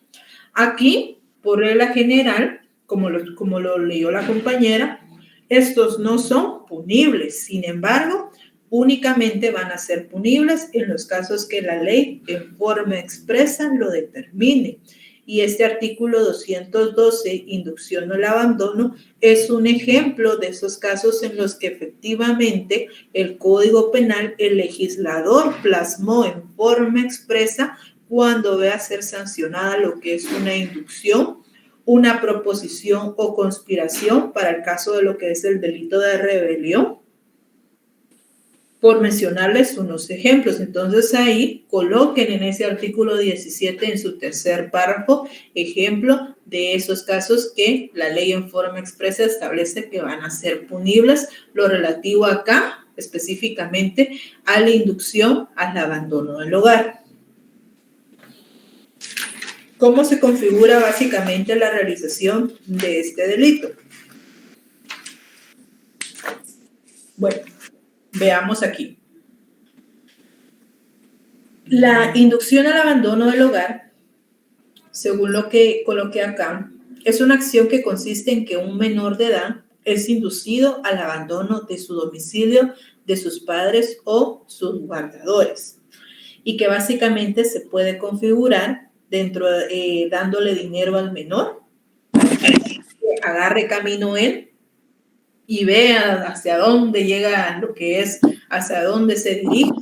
Aquí, por regla general, como lo leyó la compañera, estos no son punibles. Sin embargo, únicamente van a ser punibles en los casos que la ley en forma expresa lo determine. Y este artículo 212, inducción al abandono, es un ejemplo de esos casos en los que efectivamente el Código Penal, el legislador plasmó en forma expresa cuando ve a ser sancionada lo que es una inducción, una proposición o conspiración para el caso de lo que es el delito de rebelión, por mencionarles unos ejemplos. Entonces ahí coloquen en ese artículo 17 en su tercer párrafo ejemplo de esos casos que la ley en forma expresa establece que van a ser punibles, lo relativo acá específicamente a la inducción al abandono del hogar. ¿Cómo se configura básicamente la realización de este delito? Bueno, veamos aquí. La inducción al abandono del hogar, según lo que coloqué acá, es una acción que consiste en que un menor de edad es inducido al abandono de su domicilio, de sus padres o sus guardadores, y que básicamente se puede configurar dándole dinero al menor, agarre camino él y vea hacia dónde llega lo que es, hacia dónde se dirige,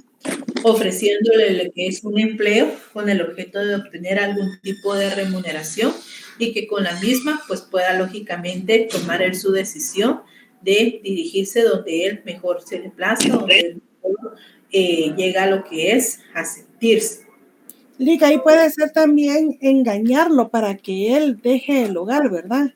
ofreciéndole lo que es un empleo con el objeto de obtener algún tipo de remuneración y que con la misma pues pueda lógicamente tomar él su decisión de dirigirse donde él mejor se le plazca, donde él llega a lo que es a sentirse. Liga, ahí puede ser también engañarlo para que él deje el hogar, ¿verdad?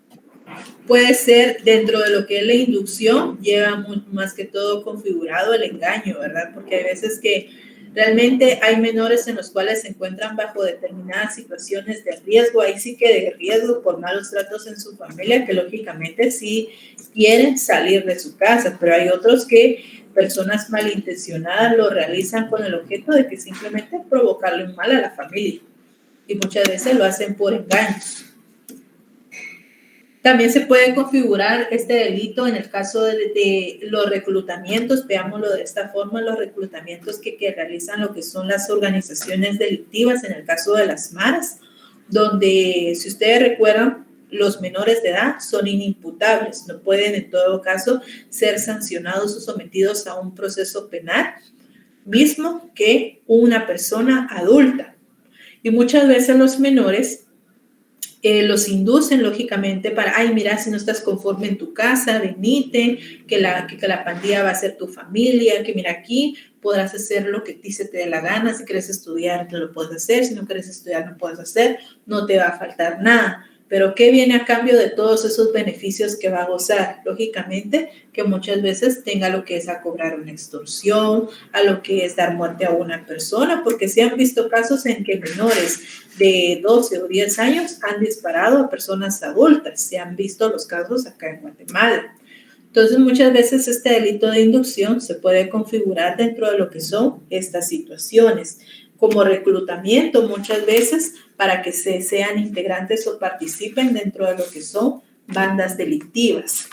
Puede ser dentro de lo que es la inducción, lleva más que todo configurado el engaño, ¿verdad? Porque hay veces que realmente hay menores en los cuales se encuentran bajo determinadas situaciones de riesgo, ahí sí que de riesgo por malos tratos en su familia, que lógicamente sí quieren salir de su casa, pero hay otros que personas malintencionadas lo realizan con el objeto de que simplemente provocarle un mal a la familia y muchas veces lo hacen por engaños. También se puede configurar este delito en el caso de los reclutamientos, veámoslo de esta forma, los reclutamientos que realizan lo que son las organizaciones delictivas, en el caso de las maras, donde, si ustedes recuerdan, los menores de edad son inimputables, no pueden en todo caso ser sancionados o sometidos a un proceso penal, mismo que una persona adulta. Y muchas veces los menores los inducen lógicamente para, ay, mira, si no estás conforme en tu casa, venite, que la pandilla va a ser tu familia, que mira, aquí podrás hacer lo que a ti se te dé la gana, si quieres estudiar, te lo puedes hacer, si no quieres estudiar, no puedes hacer, no te va a faltar nada. Pero ¿qué viene a cambio de todos esos beneficios que va a gozar? Lógicamente, que muchas veces tenga lo que es a cobrar una extorsión, a lo que es dar muerte a una persona, porque se han visto casos en que menores de 12 o 10 años han disparado a personas adultas. Se han visto los casos acá en Guatemala. Entonces, muchas veces este delito de inducción se puede configurar dentro de lo que son estas situaciones, como reclutamiento muchas veces para que sean integrantes o participen dentro de lo que son bandas delictivas.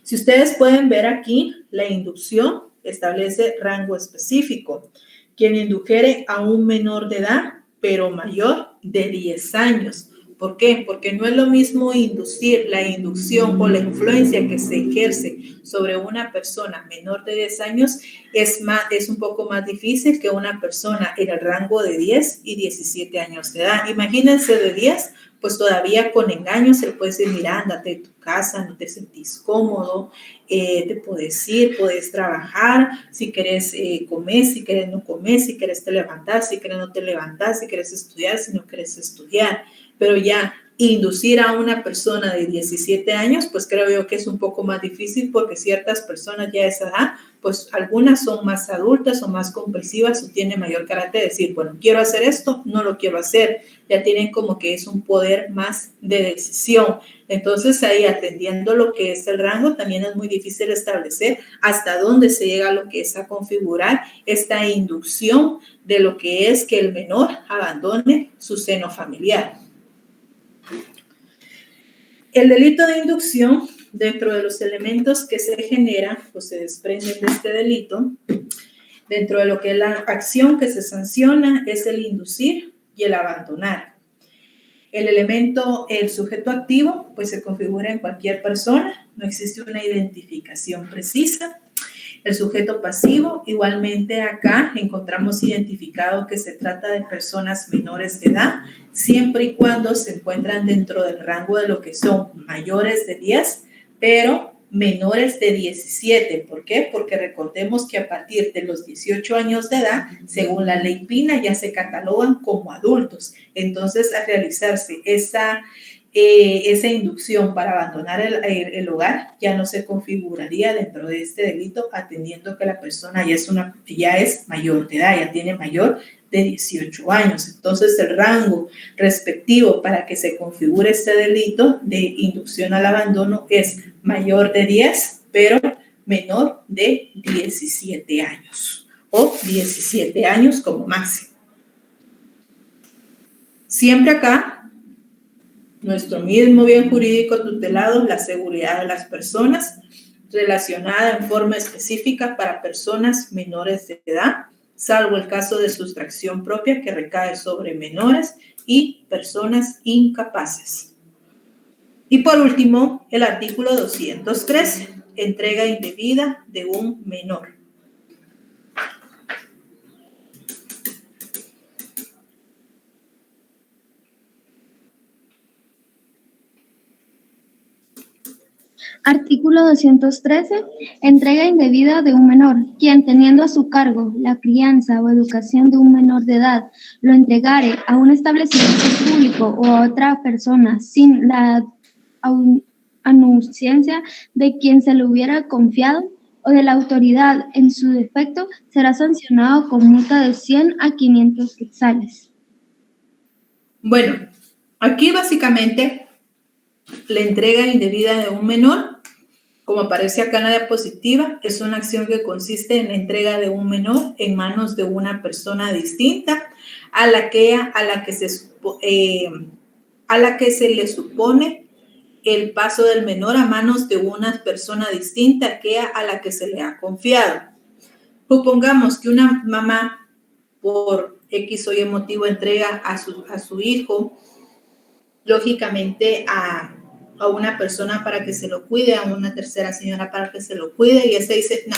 Si ustedes pueden ver aquí, la inducción establece rango específico. Quien indujere a un menor de edad, pero mayor de 10 años. ¿Por qué? Porque no es lo mismo inducir, la inducción o la influencia que se ejerce sobre una persona menor de 10 años es un poco más difícil que una persona en el rango de 10 y 17 años de edad. Imagínense de 10, pues todavía con engaños se le puede decir, mira, ándate de tu casa, no te sentís cómodo, te puedes ir, puedes trabajar, si querés comer, si querés no comer, si querés te levantás, si querés no te levantás, si querés estudiar, si no querés estudiar. Pero ya inducir a una persona de 17 años, pues creo yo que es un poco más difícil porque ciertas personas ya a esa edad, pues algunas son más adultas o más comprensivas o tienen mayor carácter de decir, bueno, quiero hacer esto, no lo quiero hacer. Ya tienen como que es un poder más de decisión. Entonces ahí atendiendo lo que es el rango, también es muy difícil establecer hasta dónde se llega a lo que es a configurar esta inducción de lo que es que el menor abandone su seno familiar. El delito de inducción, dentro de los elementos que se generan o se desprenden de este delito, dentro de lo que es la acción que se sanciona, es el inducir y el abandonar. El elemento, el sujeto activo, pues se configura en cualquier persona, no existe una identificación precisa. El sujeto pasivo, igualmente acá encontramos identificado que se trata de personas menores de edad, siempre y cuando se encuentran dentro del rango de lo que son mayores de 10, pero menores de 17. ¿Por qué? Porque recordemos que a partir de los 18 años de edad, según la ley PINA, ya se catalogan como adultos. Entonces, al realizarse esa inducción para abandonar el hogar ya no se configuraría dentro de este delito, atendiendo que la persona ya es mayor de edad, ya tiene mayor de 18 años. Entonces, el rango respectivo para que se configure este delito de inducción al abandono es mayor de 10, pero menor de 17 años o 17 años como máximo. Siempre acá, nuestro mismo bien jurídico tutelado, la seguridad de las personas, relacionada en forma específica para personas menores de edad, salvo el caso de sustracción propia que recae sobre menores y personas incapaces. Y por último, el artículo 213, entrega indebida de un menor. Artículo 213. Entrega indebida de un menor, quien teniendo a su cargo la crianza o educación de un menor de edad, lo entregare a un establecimiento público o a otra persona sin la anuencia de quien se le hubiera confiado o de la autoridad en su defecto, será sancionado con multa de 100 a 500 quetzales. Bueno, aquí básicamente la entrega indebida de un menor, como aparece acá en la diapositiva, es una acción que consiste en la entrega de un menor en manos de una persona distinta a la que se le supone el paso del menor a manos de una persona distinta a la que se le ha confiado. Supongamos que una mamá, por X o Y motivo, entrega a su hijo, lógicamente, a una persona para que se lo cuide, a una tercera señora para que se lo cuide, y esta dice, no,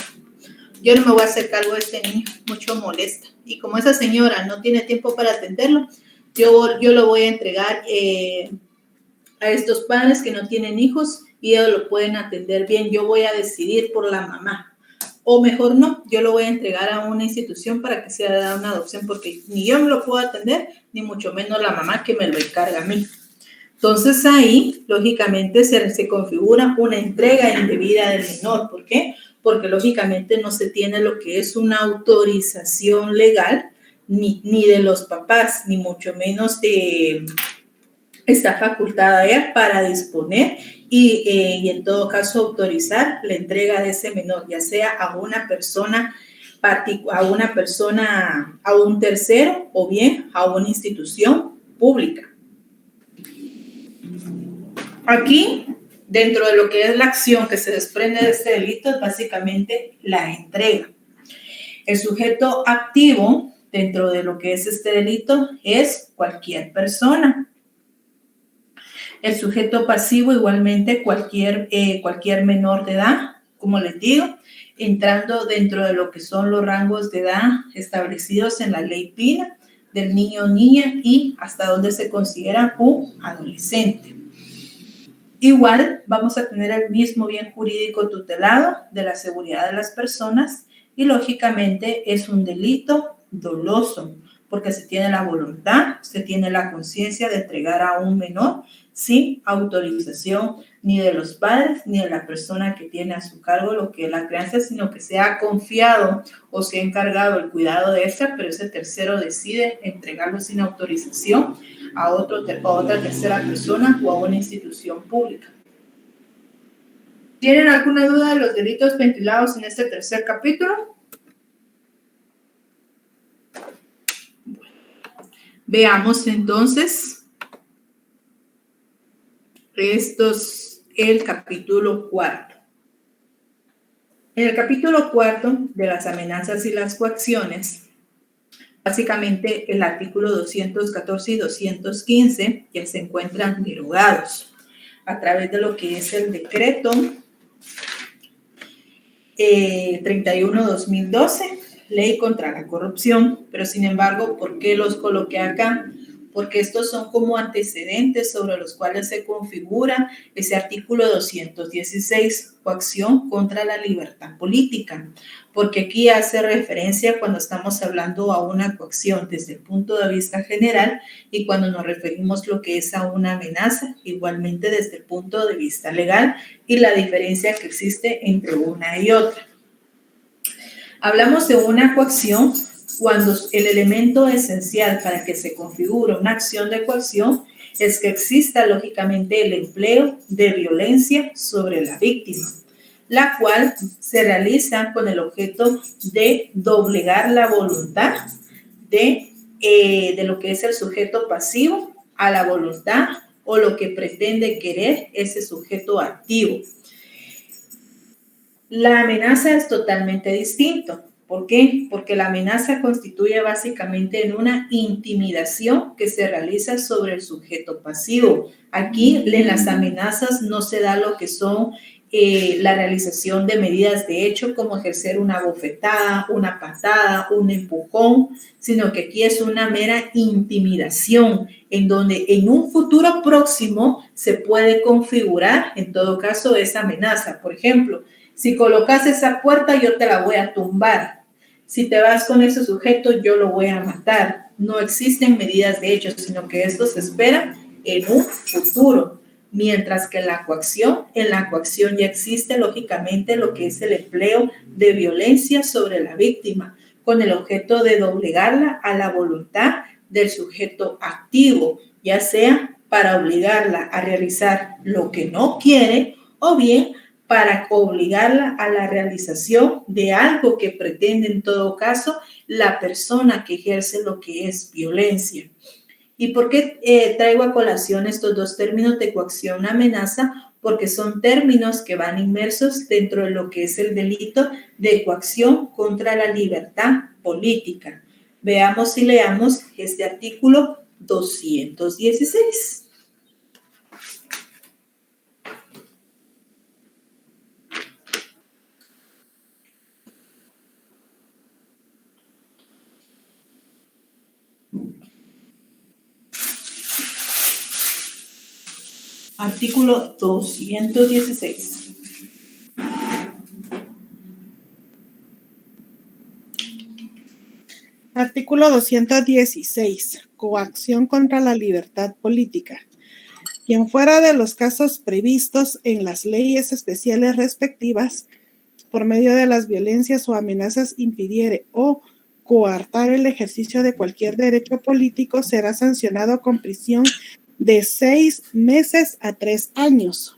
yo no me voy a hacer cargo de este niño, mucho molesta. Y como esa señora no tiene tiempo para atenderlo, yo lo voy a entregar a estos padres que no tienen hijos y ellos lo pueden atender bien. Yo voy a decidir por la mamá. O mejor no, yo lo voy a entregar a una institución para que sea dada una adopción, porque ni yo me lo puedo atender, ni mucho menos la mamá que me lo encarga a mí. Entonces ahí, lógicamente, se configura una entrega indebida del menor. ¿Por qué? Porque lógicamente no se tiene lo que es una autorización legal, ni de los papás, ni mucho menos está facultada ella para disponer y en todo caso autorizar la entrega de ese menor, ya sea a una persona, a un tercero o bien a una institución pública. Aquí, dentro de lo que es la acción que se desprende de este delito, es básicamente la entrega. El sujeto activo dentro de lo que es este delito es cualquier persona. El sujeto pasivo, igualmente, cualquier menor de edad, como les digo, entrando dentro de lo que son los rangos de edad establecidos en la ley PINA, del niño o niña y hasta donde se considera un adolescente. Igual vamos a tener el mismo bien jurídico tutelado de la seguridad de las personas y lógicamente es un delito doloso porque se tiene la voluntad, se tiene la conciencia de entregar a un menor sin autorización ni de los padres ni de la persona que tiene a su cargo lo que es la crianza, sino que se ha confiado o se ha encargado el cuidado de esta, pero ese tercero decide entregarlo sin autorización a otra tercera persona o a una institución pública. ¿Tienen alguna duda de los delitos ventilados en este tercer capítulo? Veamos entonces el capítulo 4. En el capítulo 4 de las amenazas y las coacciones, básicamente el artículo 214 y 215 ya se encuentran derogados a través de lo que es el decreto 31/2012, ley contra la corrupción, pero sin embargo, ¿por qué los coloqué acá? Porque estos son como antecedentes sobre los cuales se configura ese artículo 216, coacción contra la libertad política, porque aquí hace referencia cuando estamos hablando a una coacción desde el punto de vista general y cuando nos referimos lo que es a una amenaza, igualmente desde el punto de vista legal y la diferencia que existe entre una y otra. Hablamos de una coacción cuando el elemento esencial para que se configure una acción de coacción es que exista lógicamente el empleo de violencia sobre la víctima, la cual se realiza con el objeto de doblegar la voluntad de lo que es el sujeto pasivo a la voluntad o lo que pretende querer ese sujeto activo. La amenaza es totalmente distinto. ¿Por qué? Porque la amenaza constituye básicamente en una intimidación que se realiza sobre el sujeto pasivo. Aquí en las amenazas no se da lo que son la realización de medidas de hecho como ejercer una bofetada, una patada, un empujón, sino que aquí es una mera intimidación en donde en un futuro próximo se puede configurar, en todo caso, esa amenaza. Por ejemplo, si colocas esa puerta, yo te la voy a tumbar. Si te vas con ese sujeto, yo lo voy a matar. No existen medidas de hecho, sino que esto se espera en un futuro. Mientras que en la coacción ya existe lógicamente lo que es el empleo de violencia sobre la víctima, con el objeto de doblegarla a la voluntad del sujeto activo, ya sea para obligarla a realizar lo que no quiere o bien para obligarla a la realización de algo que pretende en todo caso la persona que ejerce lo que es violencia. ¿Y por qué traigo a colación estos dos términos de coacción y amenaza? Porque son términos que van inmersos dentro de lo que es el delito de coacción contra la libertad política. Veamos y leamos este artículo 216. Artículo 216. Artículo 216. Coacción contra la libertad política. Quien fuera de los casos previstos en las leyes especiales respectivas, por medio de las violencias o amenazas impidiere o coartar el ejercicio de cualquier derecho político, será sancionado con prisión de 6 meses a 3 años.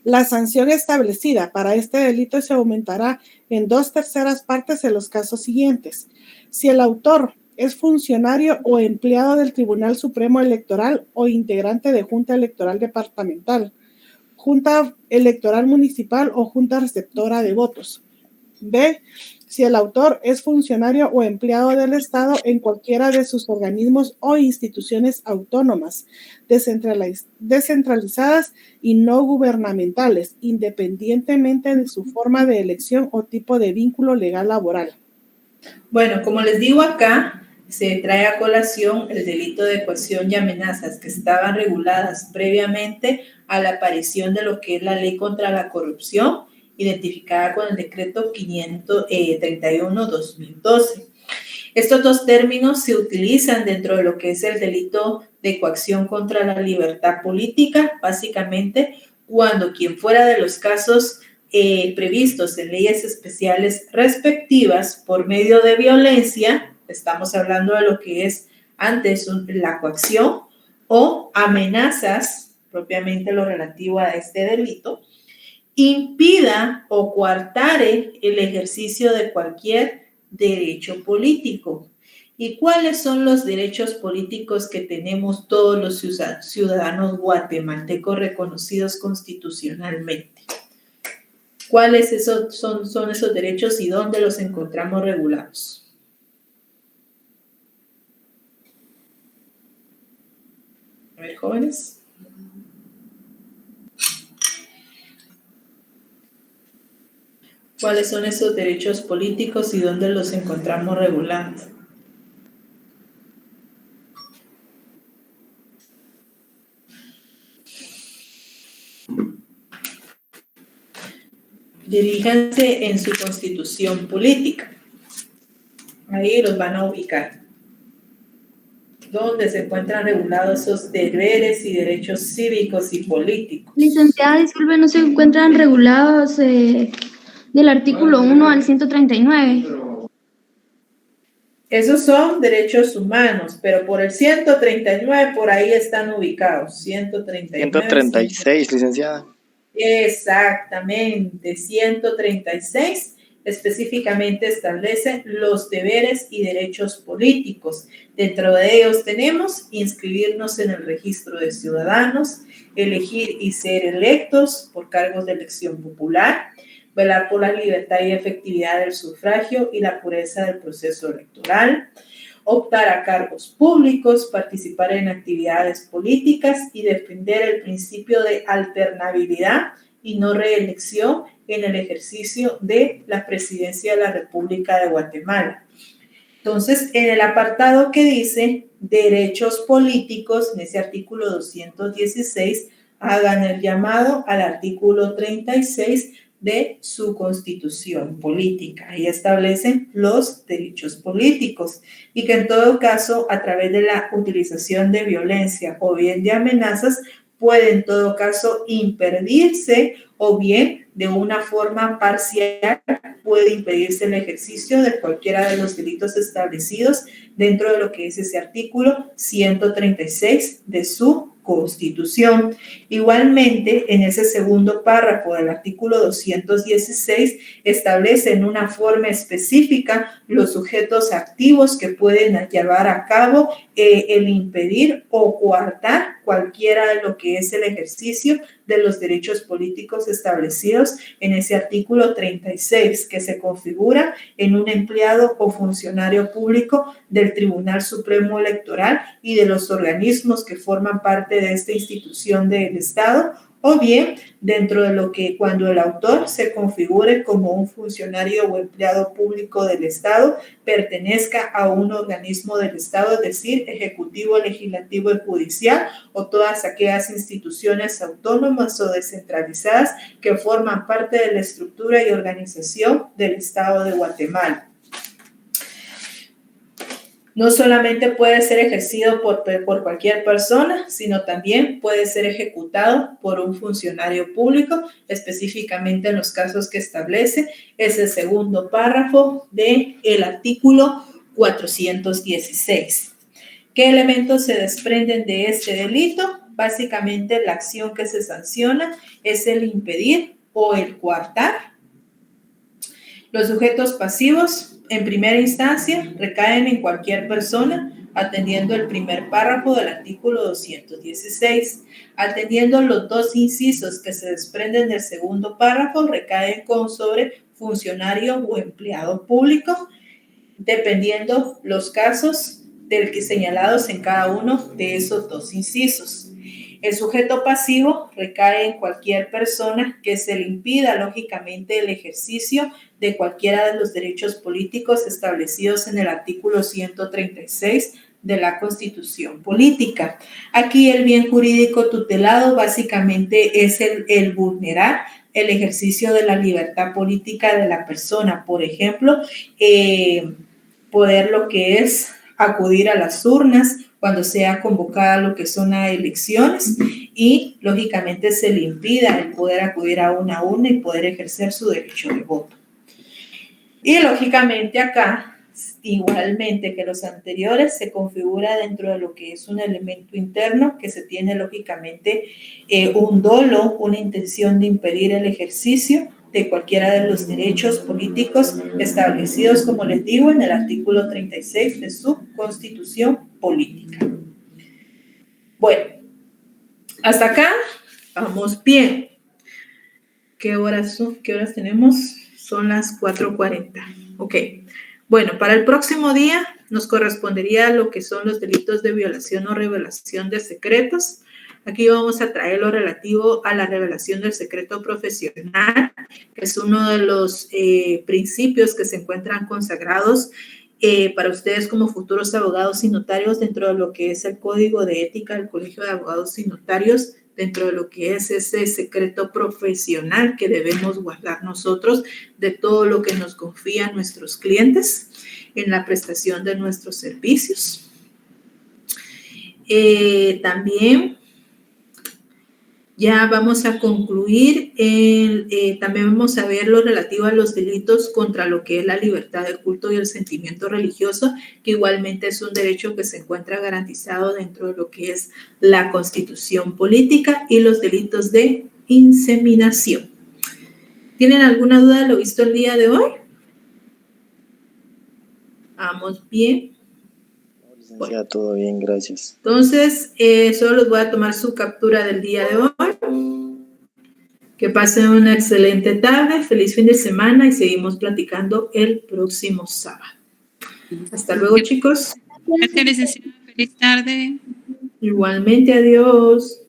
La sanción establecida para este delito se aumentará en 2/3 partes en los casos siguientes. Si el autor es funcionario o empleado del Tribunal Supremo Electoral o integrante de Junta Electoral Departamental, Junta Electoral Municipal o Junta Receptora de Votos. B. Si el autor es funcionario o empleado del Estado en cualquiera de sus organismos o instituciones autónomas, descentralizadas y no gubernamentales, independientemente de su forma de elección o tipo de vínculo legal laboral. Bueno, como les digo acá, se trae a colación el delito de coacción y amenazas que estaban reguladas previamente a la aparición de lo que es la Ley contra la Corrupción, identificada con el decreto 531/2012. Estos dos términos se utilizan dentro de lo que es el delito de coacción contra la libertad política, básicamente cuando quien fuera de los casos previstos en leyes especiales respectivas por medio de violencia, estamos hablando de lo que es antes la coacción o amenazas, propiamente lo relativo a este delito, impida o coartare el ejercicio de cualquier derecho político. ¿Y cuáles son los derechos políticos que tenemos todos los ciudadanos guatemaltecos reconocidos constitucionalmente? ¿Cuáles son esos derechos y dónde los encontramos regulados? A ver, jóvenes. ¿Cuáles son esos derechos políticos y dónde los encontramos regulados? Diríjanse en su constitución política. Ahí los van a ubicar. ¿Dónde se encuentran regulados esos deberes y derechos cívicos y políticos? Licenciada, disculpe, no se encuentran regulados del artículo 1 al 139. Esos son derechos humanos, pero por el 139 por ahí están ubicados. 136, licenciada. Exactamente, 136 específicamente establece los deberes y derechos políticos. Dentro de ellos tenemos inscribirnos en el registro de ciudadanos, elegir y ser electos por cargos de elección popular, velar por la libertad y efectividad del sufragio y la pureza del proceso electoral, optar a cargos públicos, participar en actividades políticas y defender el principio de alternabilidad y no reelección en el ejercicio de la presidencia de la República de Guatemala. Entonces, en el apartado que dice derechos políticos, en ese artículo 216, hagan el llamado al artículo 36 de su Constitución política. Ahí establecen los derechos políticos y que en todo caso, a través de la utilización de violencia o bien de amenazas, puede en todo caso impedirse o bien de una forma parcial puede impedirse el ejercicio de cualquiera de los delitos establecidos dentro de lo que es ese artículo 136 de su Constitución. Igualmente, en ese segundo párrafo del artículo 216 establece en una forma específica los sujetos activos que pueden llevar a cabo el impedir o coartar cualquiera de lo que es el ejercicio de los derechos políticos establecidos en ese artículo 36, que se configura en un empleado o funcionario público del Tribunal Supremo Electoral y de los organismos que forman parte de esta institución del Estado, o bien dentro de lo que cuando el autor se configure como un funcionario o empleado público del Estado, pertenezca a un organismo del Estado, es decir, ejecutivo, legislativo y judicial, o todas aquellas instituciones autónomas o descentralizadas que forman parte de la estructura y organización del Estado de Guatemala. No solamente puede ser ejercido por cualquier persona, sino también puede ser ejecutado por un funcionario público, específicamente en los casos que establece ese segundo párrafo del artículo 416. ¿Qué elementos se desprenden de este delito? Básicamente, la acción que se sanciona es el impedir o el coartar. Los sujetos pasivos, en primera instancia, recaen en cualquier persona, atendiendo el primer párrafo del artículo 216. Atendiendo los dos incisos que se desprenden del segundo párrafo, recaen sobre funcionario o empleado público, dependiendo los casos del que señalados en cada uno de esos dos incisos. El sujeto pasivo recae en cualquier persona que se le impida, lógicamente, el ejercicio de cualquiera de los derechos políticos establecidos en el artículo 136 de la Constitución política. Aquí el bien jurídico tutelado básicamente es el vulnerar el ejercicio de la libertad política de la persona. Por ejemplo, poder lo que es acudir a las urnas cuando sea convocada lo que son las elecciones y, lógicamente, se le impida el poder acudir a una urna y poder ejercer su derecho de voto. Y, lógicamente, acá, igualmente que los anteriores, se configura dentro de lo que es un elemento interno que se tiene, lógicamente, un dolo, una intención de impedir el ejercicio de cualquiera de los derechos políticos establecidos, como les digo, en el artículo 36 de su Constitución política. Bueno, hasta acá vamos bien. ¿Qué horas son? ¿Qué horas tenemos? Son las 4:40. Ok. Bueno, para el próximo día nos correspondería lo que son los delitos de violación o revelación de secretos. Aquí vamos a traer lo relativo a la revelación del secreto profesional, que es uno de los principios que se encuentran consagrados para ustedes como futuros abogados y notarios dentro de lo que es el Código de Ética del Colegio de Abogados y Notarios, dentro de lo que es ese secreto profesional que debemos guardar nosotros de todo lo que nos confían nuestros clientes en la prestación de nuestros servicios. También ya vamos a concluir, también vamos a ver lo relativo a los delitos contra lo que es la libertad de culto y el sentimiento religioso, que igualmente es un derecho que se encuentra garantizado dentro de lo que es la Constitución política, y los delitos de inseminación. ¿Tienen alguna duda de lo visto el día de hoy? Vamos bien. Bueno, todo bien, gracias. Entonces, solo les voy a tomar su captura del día de hoy. Que pasen una excelente tarde, feliz fin de semana y seguimos platicando el próximo sábado. Hasta luego, chicos. Gracias, licenciada. Feliz tarde. Igualmente, adiós.